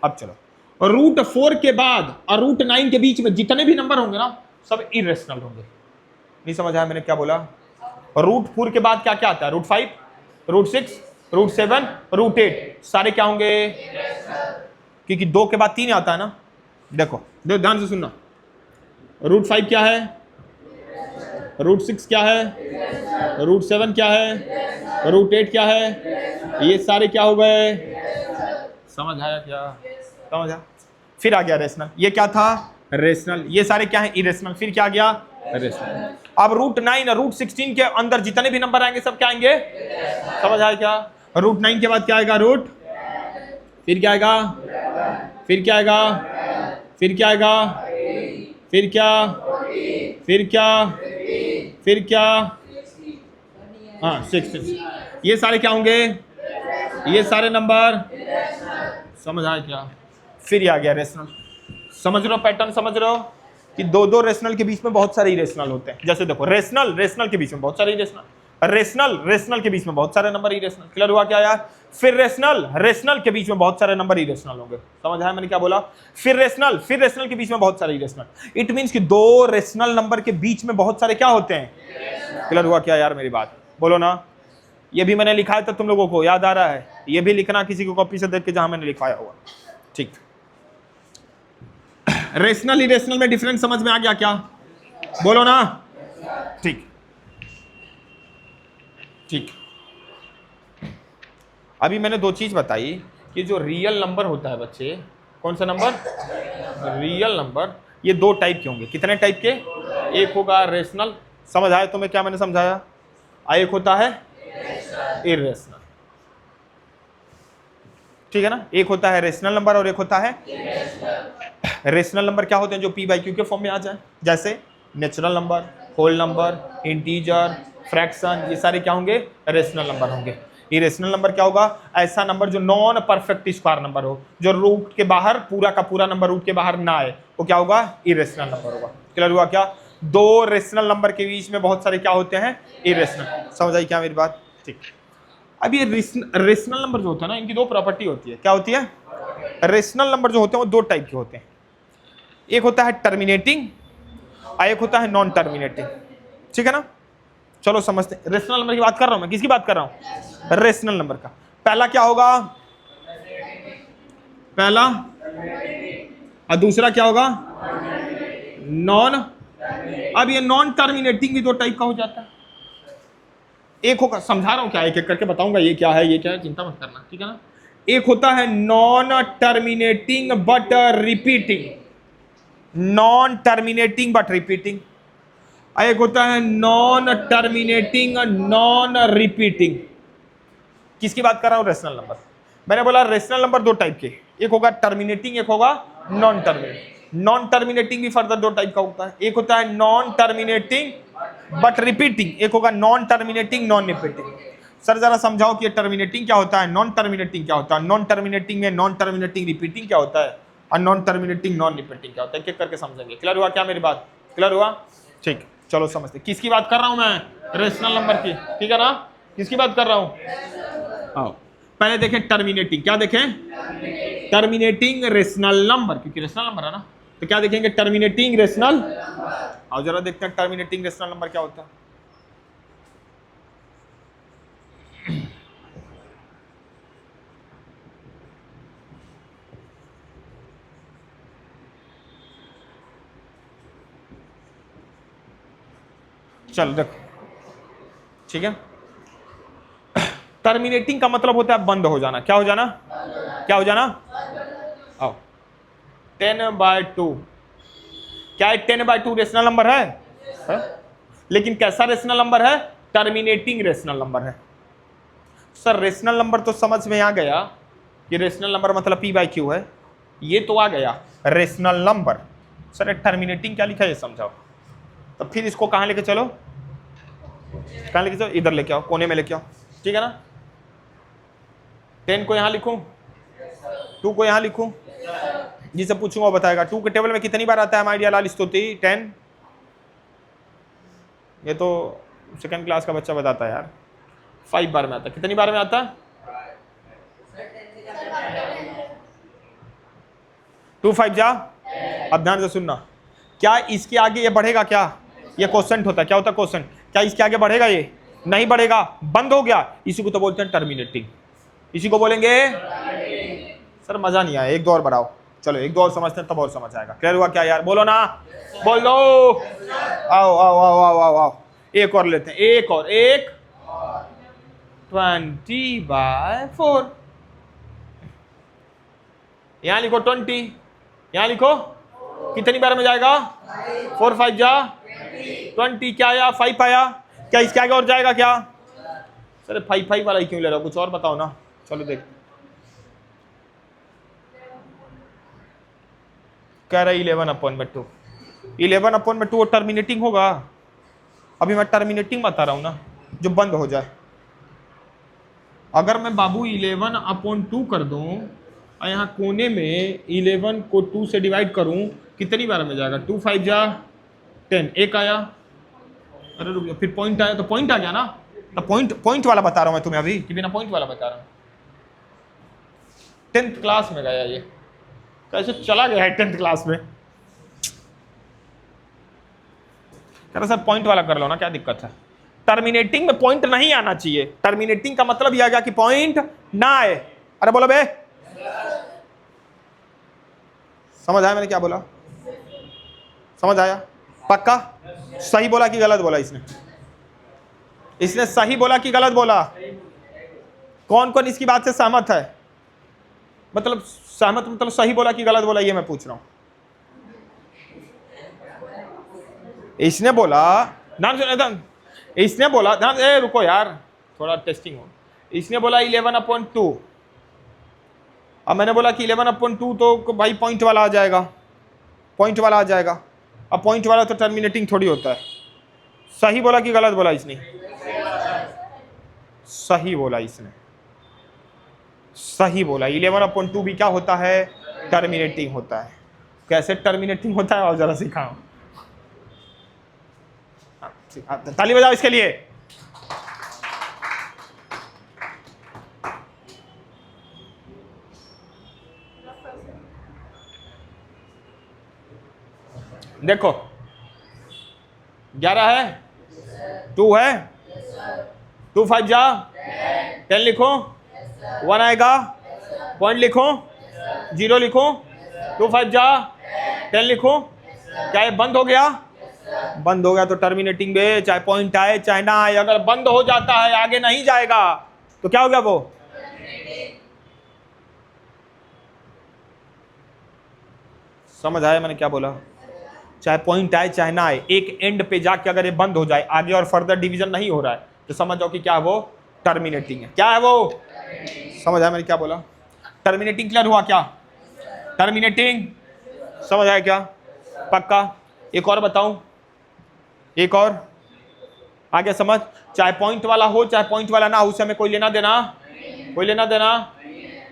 अब चलो, √4 के बाद और √9 के बीच में जितने भी नंबर होंगे ना, सब इरेशनल होंगे। नहीं समझ आया मैंने क्या बोला? √4 के बाद क्या क्या आता है? √5, √6, √7, √8, सारे क्या होंगे? क्योंकि 2 के बाद 3 आता है ना। देखो ध्यान से सुनना, √5 क्या है? √6 क्या है? √7 क्या है? √8 क्या है? ये सारे क्या हो गए? समझ आया क्या? समझ आया? फिर आ गया रेशनल, ये क्या था? रेशनल। ये सारे क्या है? इरेशनल। फिर क्या आ गया? रेशनल। अब रूट 9 रूट 16 के अंदर जितने भी नंबर आएंगे सब क्या आएंगे? समझ आया क्या? रूट 9 के बाद क्या आएगा? रूट। फिर क्या आएगा? फिर क्या आएगा? फिर क्या आएगा? फिर क्या? फिर क्या? फिर क्या? हाँ 16। ये सारे क्या होंगे? ये सारे नंबर। समझ आया क्या? फिर ये आ गया रेशनल। समझ रहे हो पैटर्न? समझ रहे हो कि दो दो रेशनल के बीच में बहुत सारे इरेशनल होते हैं। जैसे देखो, रेशनल रेशनल के बीच में बहुत सारे इरेशनल, रेशनल रेशनल के बीच में बहुत सारे नंबर इरेशनल। क्लियर हुआ क्या यार? फिर रेशनल रेशनल के बीच में बहुत सारे नंबर इरेशनल होंगे। समझ आया मैंने क्या बोला? फिर रेशनल के बीच में बहुत सारे इरेशनल। इट मींस कि दो रेशनल नंबर के बीच में बहुत सारे क्या होते हैं? क्लियर हुआ क्या यार मेरी बात? बोलो ना। ये भी मैंने लिखा है तो तुम लोगों को याद आ रहा है? ये भी लिखना किसी को कॉपी से देख के जहां मैंने लिखाया हुआ। ठीक। रेशनल इरेशनल में डिफरेंस समझ में आ गया क्या? बोलो ना। ठीक ठीक। अभी मैंने दो चीज बताई कि जो रियल नंबर होता है बच्चे, कौन सा नंबर? Real number. ये दो टाइप के होंगे। कितने टाइप के? एक होगा रेशनल। समझ आया तुम्हें क्या मैंने समझाया? एक होता है इरेशनल। ठीक है ना? एक होता है रेशनल नंबर और एक होता है रेशनल नंबर। क्या होते हैं? जो पी बाई क्यू के फॉर्म में आ जाए, जैसे natural number, whole number, integer, fraction. ये सारे क्या होंगे? रेशनल नंबर होंगे। इरेशनल नंबर क्या होगा? ऐसा नंबर जो नॉन परफेक्ट स्क्वायर नंबर हो, जो रूट के बाहर, पूरा का पूरा नंबर रूट के बाहर ना आए, वो क्या होगा? इरेशनल नंबर होगा। क्लियर हुआ क्या? दो रेशनल नंबर के बीच में बहुत सारे क्या होते हैं? इरेशनल। समझ आई क्या मेरी बात? ठीक। अब ये रेशनल नंबर जो होता है ना, इनकी दो प्रॉपर्टी होती है। क्या होती है? रेशनल नंबर जो होते हैं वो दो टाइप के होते हैं। एक होता है टर्मिनेटिंग और एक होता है नॉन टर्मिनेटिंग। ठीक है ना? चलो समझते हैं। रेशनल नंबर की बात कर रहा हूं मैं। किसकी बात कर रहा हूं? रेशनल नंबर का। पहला क्या होगा? पहला। और दूसरा क्या होगा? नॉन। अब ये नॉन टर्मिनेटिंग भी दो टाइप का हो जाता है। एक होगा, समझा रहा हूं क्या, एक एक करके बताऊंगा ये क्या है ये क्या है, चिंता मत करना। ठीक है ना? एक होता है non terminating but repeating, non terminating but repeating. एक होता है नॉन टर्मिनेटिंग नॉन रिपीटिंग। किसकी बात कर रहा हूं? Rational number. मैंने बोला रेशनल नंबर दो टाइप के, एक होगा टर्मिनेटिंग, एक होगा नॉन टर्मिनेटिंग। नॉन टर्मिनेटिंग भी फर्दर दो टाइप का होता है। एक होता है नॉन टर्मिनेटिंग बट रिपीटिंग, एक होगा non terminating non repeating. Sir जरा समझाओ कि ये टर्मिनेटिंग क्या होता है, नॉन टर्मिनेटिंग क्या होता है, नॉन टर्मिनेटिंग में नॉन टर्मिनेटिंग रिपीटिंग क्या होता है, और नॉन टर्मिनेटिंग नॉन रिपीटिंग क्या होता है? एक एक करके समझेंगे। क्लियर हुआ क्या मेरी बात? क्लियर हुआ? ठीक। चलो समझते। किसकी बात कर रहा हूं मैं? रेशनल नंबर की। ठीक है ना? किसकी बात कर रहा हूं? आओ पहले देखें टर्मिनेटिंग। क्या देखें? टर्मिनेटिंग रेशनल नंबर, क्योंकि रेशनल नंबर है ना, तो क्या देखेंगे? Terminating rational. आओ जरा देखते हैं टर्मिनेटिंग रेशनल नंबर क्या होता है। चल देखो। ठीक है? टर्मिनेटिंग का मतलब होता है बंद हो जाना। क्या हो जाना? क्या हो जाना? आओ 10/2। क्या है 10/2 रेशनल नंबर है? लेकिन कैसा रेशनल नंबर है? टर्मिनेटिंग रेशनल नंबर है। सर रेशनल नंबर तो समझ में आ गया कि रेशनल नंबर मतलब पी बाई क्यू है, ये तो आ गया रेशनल नंबर। सर टर्मिनेटिंग क्या लिखा है ये समझाओ। तो फिर इसको कहां लेके चलो? कहां लेके चलो? इधर लेके आओ, कोने में लेके आओ। ठीक है ना? 10 को यहां लिखूं, 2 को यहां लिखूं? जिसे पूछूंगा वो बताएगा। 2 के टेबल में कितनी बार आता है हमारी लाल स्तुति? 10। ये तो सेकंड क्लास का बच्चा बताता है यार। 5 बार में आता है। कितनी बार में आता है? 2 5 जा। अब ध्यान से सुनना। क्या इसके आगे ये बढ़ेगा? क्या ये क्वेश्चन होता है? क्या होता है क्वेश्चन? क्या इसके आगे बढ़ेगा? ये नहीं बढ़ेगा, बंद हो गया। इसी को तो बोलते हैं टर्मिनेटिंग। इसी को बोलेंगे। सर मजा नहीं आया, एक दो और बढ़ाओ। चलो एक दो और समझते हैं तब और समझ आएगा। क्लियर हुआ क्या यार? बोलो ना, बोल दो। आओ आओ आओ आओ आओ आओ, एक और लेते हैं। एक और, एक 20/4। यहाँ लिखो 20, यहाँ लिखो कितनी बार में जाएगा 4 5 जा 20, क्या आया 5 आया, क्या इसके आगे और जाएगा क्या? सर 5 वाला ही क्यों ले रहा हो, कुछ और बताओ ना। चलो देख, कह रहा है 11/2, 11/2 टर्मिनेटिंग होगा। अभी मैं टर्मिनेटिंग बता रहा हूं ना, जो बंद हो जाए। अगर मैं बाबू 11/2 कर दूं और यहाँ कोने में 11 को 2 से डिवाइड करूं, कितनी बार में जाएगा? 2 5 जा 10, एक आया। अरे रुक जाओ, फिर पॉइंट आया तो पॉइंट आ गया ना। तो पॉइंट वाला बता रहा हूं मैं तुम्हें अभी, कि बिना पॉइंट वाला बता रहा हूं। 10th क्लास में गया ये, कैसे चला गया है 10th क्लास में। कह रहा सर पॉइंट वाला कर लो ना, क्या दिक्कत है? टर्मिनेटिंग में पॉइंट नहीं आना चाहिए। टर्मिनेटिंग का मतलब यह आ गया कि पॉइंट ना आए। अरे बोलो बे, समझ आया मैंने क्या बोला? समझ आया? पक्का? सही बोला कि गलत बोला इसने? इसने सही बोला कि गलत बोला? कौन कौन इसकी बात से सहमत है? मतलब सहमत मतलब सही बोला कि गलत बोला, ये मैं पूछ रहा हूं। इसने बोला ध्यान, इसने बोला ध्यान, रुको यार थोड़ा टेस्टिंग हो। इसने बोला 11/2, अब मैंने बोला कि 11/2 तो भाई पॉइंट वाला आ जाएगा, पॉइंट वाला आ जाएगा। अब पॉइंट वाला तो टर्मिनेटिंग थोड़ी होता है। सही बोला कि गलत बोला इसने? सही बोला इसने, सही बोला। 11/2 भी क्या होता है? टर्मिनेटिंग होता है। कैसे टर्मिनेटिंग होता है और जरा सिखाओ। ताली बजाओ इसके लिए। देखो 11 है, 2 है, 2 5 जा 10 लिखो, 1 आएगा, पॉइंट लिखो, 0 लिखो, 2 5 जा 10 लिखो। क्या ये बंद हो गया? बंद हो गया तो टर्मिनेटिंग बे, चाहे पॉइंट आए चाहे ना आए। अगर बंद हो जाता है, आगे नहीं जाएगा, तो क्या हो गया वो? समझ आया मैंने क्या बोला? चाहे पॉइंट आए चाहे ना आए, एक एंड पे जाके अगर ये बंद हो जाए, आगे और फर्दर डिवीजन नहीं हो रहा है, तो समझ जाओ कि क्या है वो? टर्मिनेटिंग है। क्या है वो? समझ आया मैंने क्या बोला? टर्मिनेटिंग क्लियर हुआ क्या? टर्मिनेटिंग समझ आया क्या? पक्का? एक और बताऊं, एक और आगे समझ। चाहे पॉइंट वाला हो चाहे पॉइंट वाला ना हो, उससे हमें कोई लेना देना, कोई लेना देना।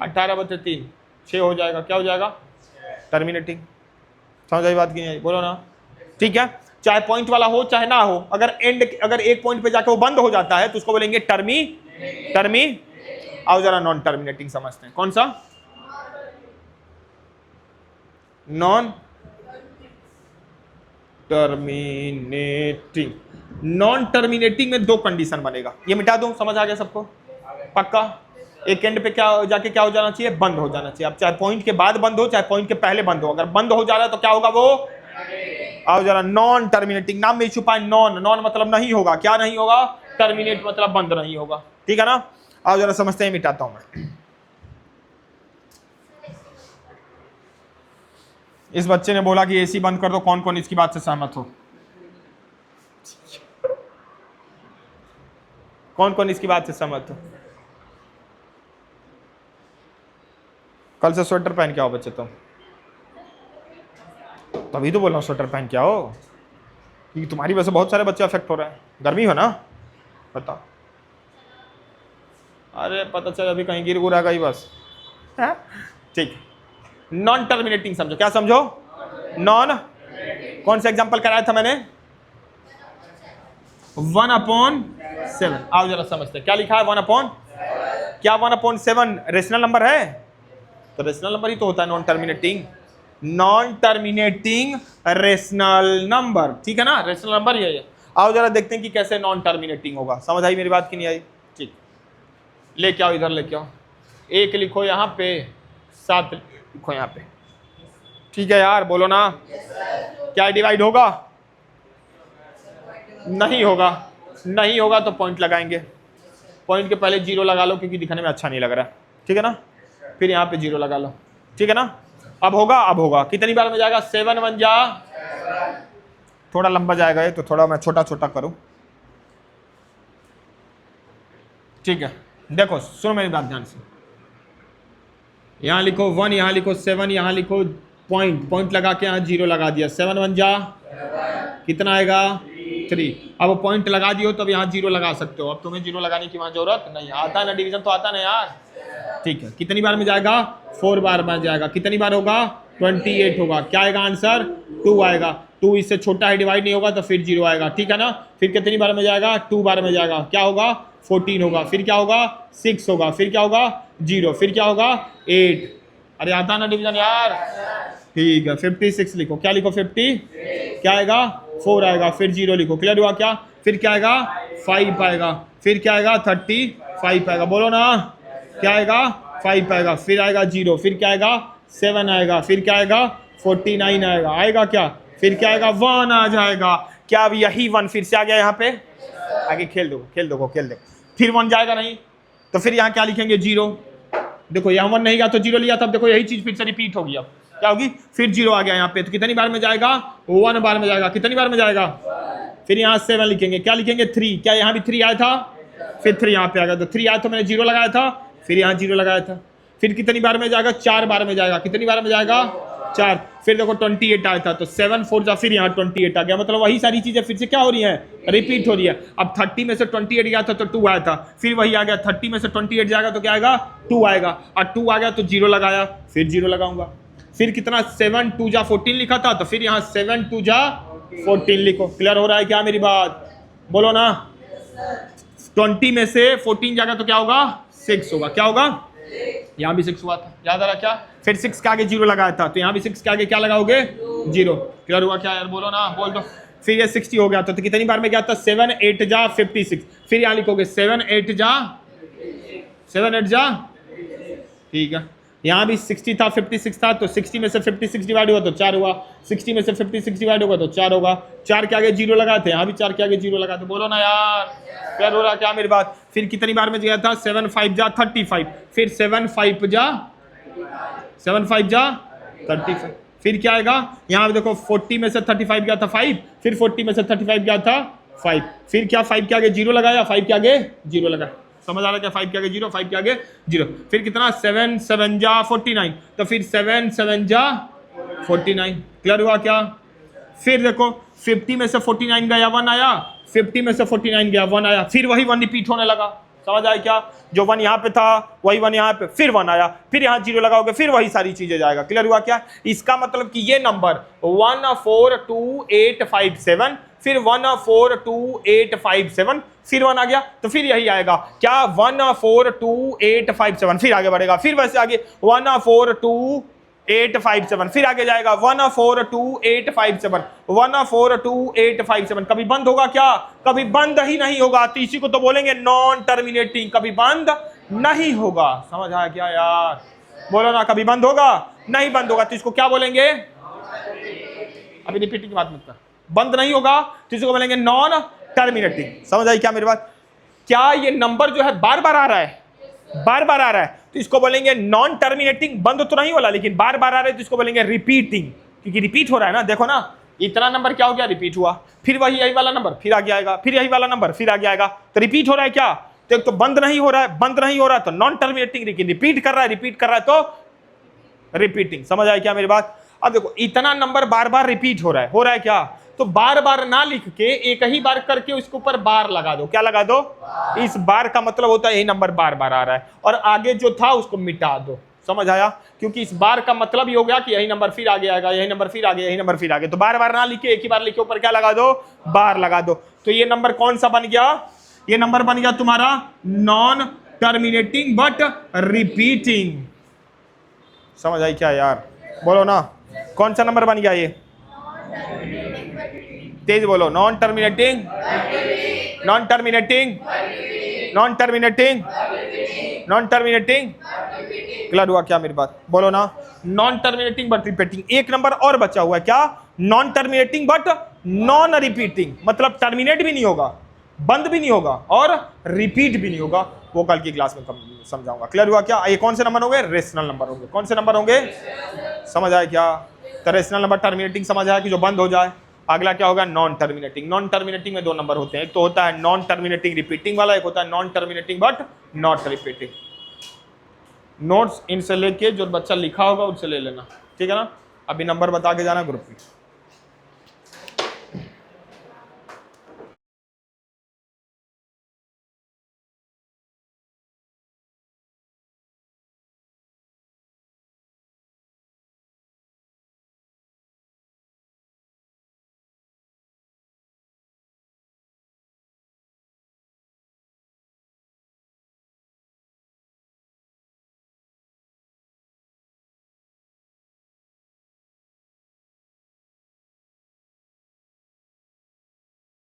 18/3 6 हो जाएगा। क्या हो जाएगा? टर्मिनेटिंग। समझ आई बात की नहीं आई? बोलो ना। ठीक है, चाहे पॉइंट वाला हो चाहे ना हो, अगर एक पॉइंट पे जाके वो बंद हो जाता है तो उसको बोलेंगे टर्मी। आओ जरा नॉन टर्मिनेटिंग समझते हैं। कौन सा? Non terminating. नॉन टर्मिनेटिंग में 2 कंडीशन बनेगा। ये मिटा दूं, समझ आ गया सबको? पक्का? एक एंड पे क्या जाके क्या हो जाना चाहिए? बंद हो जाना चाहिए। अब चाहे पॉइंट के बाद बंद हो चाहे पॉइंट के पहले बंद हो, अगर बंद हो जा रहा है तो क्या होगा वो? आओ जरा नॉन टर्मिनेटिंग। नाम में छुपा है नॉन। नॉन मतलब नहीं होगा। क्या नहीं होगा? टर्मिनेट मतलब बंद नहीं होगा। ठीक है ना? आओ जरा समझते हैं, मिटाता हूं मैं। इस बच्चे ने बोला कि एसी बंद कर दो। कौन कौन इसकी बात से सहमत हो? कौन कौन इसकी बात से सहमत हो? कल से स्वेटर पहन के आओ बच्चे तुम। तभी तो बोल रहा हूँ स्वेटर पहन के आओ, क्योंकि तुम्हारी वजह से बहुत सारे बच्चे अफेक्ट हो रहे हैं। गर्मी हो ना? बताओ। अरे पता चल अभी कहीं गिर गुरा गई बस। ठीक। नॉन टर्मिनेटिंग समझो। क्या समझो? नॉन। कौन सा एग्जांपल कराया था मैंने? 1/7। आओ जरा समझते हैं क्या लिखा है 1/। क्या 1/7 रेशनल नंबर है? तो रेशनल नंबर ही तो होता है non terminating. Non terminating rational number, ठीक है ना? रेशनल नंबर ये है। आओ जरा देखते हैं कि कैसे नॉन टर्मिनेटिंग होगा। समझ आई मेरी बात की नहीं आई? ठीक, लेके आओ, इधर लेके आओ। 1 लिखो यहाँ पे, 7 लिखो यहाँ पे। ठीक है यार, बोलो ना। क्या डिवाइड होगा? नहीं होगा। नहीं होगा तो पॉइंट लगाएंगे। पॉइंट के पहले 0 लगा लो, क्योंकि दिखने में अच्छा नहीं लग रहा है। ठीक है ना? फिर यहाँ पे 0 लगा लो। ठीक है ना। अब होगा कितनी बार में जाएगा, 7 1 जा, थोड़ा लंबा जाएगा ये तो थोड़ा मैं छोटा छोटा करूं, ठीक है। देखो सुनो मेरी बात ध्यान से, यहां लिखो 1, यहां लिखो 7, यहां लिखो पॉइंट लगा के यहां 0 लगा दिया, 7 1 जा कितना आएगा 3। अब पॉइंट लगा दियो तब यहाँ 0 लगा सकते हो, अब तुम्हें 0 लगाने की वहां जरूरत नहीं, आता है ना, डिवीजन तो आता ना यार, ठीक है। कितनी बार में जाएगा, 4 बार में जाएगा, कितनी बार होगा 28 होगा, क्या आएगा आंसर 2 आएगा, 2 इससे छोटा है, डिवाइड नहीं होगा तो फिर 0 आएगा, ठीक है ना। फिर कितनी बार में जाएगा, 2 बार में जाएगा, क्या होगा 14 होगा, फिर क्या होगा 6 होगा, फिर क्या होगा 0, फिर क्या होगा 8। अरे आता ना डिवीजन यार, ठीक है। 56 लिखो, क्या लिखो 50, क्या आएगा 4 आएगा, फिर 0 लिखो, क्लियर हुआ क्या। फिर क्या आएगा 5 आएगा, फिर क्या आएगा 35 आएगा, बोलो ना क्या आएगा 5 आएगा, फिर आएगा 0, फिर क्या आएगा 7 आएगा, फिर क्या आएगा 49 आएगा, आएगा क्या, फिर क्या आएगा 1 आ जाएगा। क्या अब यही 1 फिर से आ गया यहाँ पे, आगे खेल दो, फिर 1 जाएगा नहीं तो फिर यहाँ क्या लिखेंगे 0। देखो यहाँ 1 नहीं गया तो 0 लिया, तब देखो यही चीज फिर से रिपीट होगी, अब क्या होगी, फिर 0 आ गया यहाँ पे, तो कितनी बार में जाएगा 1 बार में जाएगा, कितनी बार में जाएगा, फिर यहाँ 7 लिखेंगे, क्या लिखेंगे 3, क्या यहाँ भी 3 आया था, फिर 3 यहाँ पे आ गया, तो 3 आया तो मैंने 0 लगाया था, फिर यहाँ 0 लगाया था। फिर कितनी बार में जाएगा, 4 बार में जाएगा, कितनी बार में जाएगा 4, फिर देखो 28 आया था तो 7 4 जा, फिर यहाँ 28 आ गया, मतलब वही सारी चीजें फिर से क्या हो रही है, रिपीट हो रही है। अब 30 में से 28 गया था तो 2 आया था, फिर वही आ गया, 30 में से 28 जाएगा तो क्या आएगा 2 आएगा, और 2 आ गया तो 0 लगाया, फिर 0 लगाऊंगा। फिर कितना 7 2 जा 14 लिखा था, तो फिर यहाँ 7 2 जा 14 लिखो, क्लियर हो रहा है क्या मेरी बात, बोलो ना। 20 में से 14 जाएगा तो क्या होगा 6 होगा, क्या होगा, यहाँ भी 6 हुआ था, याद आ रहा क्या। फिर 6 के आगे 0 लगाया था, तो यहाँ भी 6 के आगे क्या लगाओगे 0, क्लियर हुआ क्या यार, बोलो ना, बोल दो। फिर ये 60 हो गया था, तो कितनी बार में गया था 7 8 जा 56, फिर यहाँ लिखोगे 7 8 जा, ठीक है। यहाँ भी 60 था 56 था, तो 60 में से 56 डिवाइड हुआ तो 4 हुआ, 60 में से 56 डिवाइड होगा तो 4 होगा, 4 के आगे 0 लगाए थे, यहाँ भी 4 के आगे 0 लगाए थे, बोलो ना यार, क्या हो रहा क्या मेरी बात। फिर कितनी बार में गया था 7 5 जा 35, फिर 7 5 जा 35, फिर क्या आएगा, यहाँ देखो 40 में से 35 गया था 5, फिर 40 में से 35 गया था 5, फिर क्या 5 के आगे 0 लगाया, 5 के आगे 0 लगाया, समझ आ रहा क्या, 5 के आगे 0 5 के आगे 0, फिर कितना 7 7 जा 49, तो फिर 7 7 जा 49, क्लियर हुआ क्या। फिर देखो 50 में से 49 गया 1 आया, 50 में से 49 गया 1 आया, फिर वही 1 रिपीट होने लगा, समझ आया क्या, जो 1 यहाँ पे था वही 1 यहाँ पे, फिर 1 आया, फिर यहाँ 0 लगाओगे, फिर वही सारी चीजें जाएगा, क्लियर हुआ क्या। इसका मतलब कि ये नंबर 1 4 2 8 5 7, फिर 1 4 2 8 5 7, फिर 1 आ गया तो फिर यही आएगा क्या 1 4 2 8 5 7, फिर आगे बढ़ेगा, फिर वैसे आगे 1 4 2 8 5 7, फिर आगे जाएगा 1 4 2 8 5 7, 1 4 2 8 5 7, कभी बंद होगा क्या, कभी बंद ही नहीं होगा, तो इसी को तो बोलेंगे नॉन टर्मिनेटिंग, कभी बंद नहीं होगा, समझ आया क्या यार, बोलो ना, कभी बंद होगा नहीं, बंद होगा तो इसको क्या बोलेंगे, अभी रिपीटिंग की बात मत कर, बंद नहीं होगा तो इसको बोलेंगे नॉन टर्मिनेटिंग, समझ आई क्या मेरी बात। क्या ये नंबर जो है बार बार आ रहा है, बार बार आ रहा है तो इसको बोलेंगे नॉन टर्मिनेटिंग, बंद तो नहीं होला लेकिन बार बार आ रहा है तो इसको बोलेंगे रिपीटिंग, क्योंकि रिपीट हो रहा है ना, देखो ना इतना नंबर क्या हो गया रिपीट हुआ, फिर वही यही वाला नंबर फिर आगे आएगा, फिर यही वाला नंबर फिर आगे आएगा, तो रिपीट हो रहा है क्या, तो एक तो बंद नहीं हो रहा है, बंद नहीं हो रहा है तो नॉन टर्मिनेटिंग, लेकिन रिपीट कर रहा है तो रिपीटिंग, समझ आया क्या मेरी बात। अब देखो इतना नंबर बार बार रिपीट हो रहा है क्या, तो बार बार ना लिख के एक ही बार करके उसके ऊपर बार लगा दो, क्या लगा दो, इस बार का मतलब होता है यही नंबर बार बार आ रहा है, और आगे जो था उसको मिटा दो, समझ आया, क्योंकि इस बार का मतलब ही हो गया कि यही नंबर फिर आगे आएगा, यही नंबर फिर आगे, यही नंबर फिर आगे, तो बार बार ना लिखे एक ही बार लिखे ऊपर क्या लगा दो, बार लगा दो, तो ये नंबर कौन सा बन गया, ये नंबर बन गया तुम्हारा नॉन टर्मिनेटिंग बट रिपीटिंग, समझ आई क्या यार, बोलो ना, कौन सा नंबर बन गया ये, तेज बोलो, non terminating, non terminating, non terminating, non terminating, clear हुआ क्या मेरी बात, बोलो ना, नॉन टर्मिनेटिंग बट रिपीटिंग। एक नंबर और बचा हुआ है क्या, non terminating but non repeating, मतलब टर्मिनेट भी नहीं होगा, बंद भी नहीं होगा और रिपीट भी नहीं होगा, वो कल की क्लास में समझाऊंगा। क्लियर हुआ क्या? ये कौन से नंबर होंगे? रेशनल नंबर होंगे। कौन से नंबर होंगे? समझ आया क्या? तो रेशनल नंबर टर्मिनेटिंग समझ आया कि जो बंद हो जाए। अगला क्या होगा? Non terminating. नॉन टर्मिनेटिंग में दो नंबर होते हैं, एक तो होता है नॉन टर्मिनेटिंग रिपीटिंग वाला, एक होता है non terminating but not repeating. Notes इनसे लेके जो बच्चा लिखा होगा उनसे ले लेना, ठीक है ना? अभी नंबर बता के जाना ग्रुप में।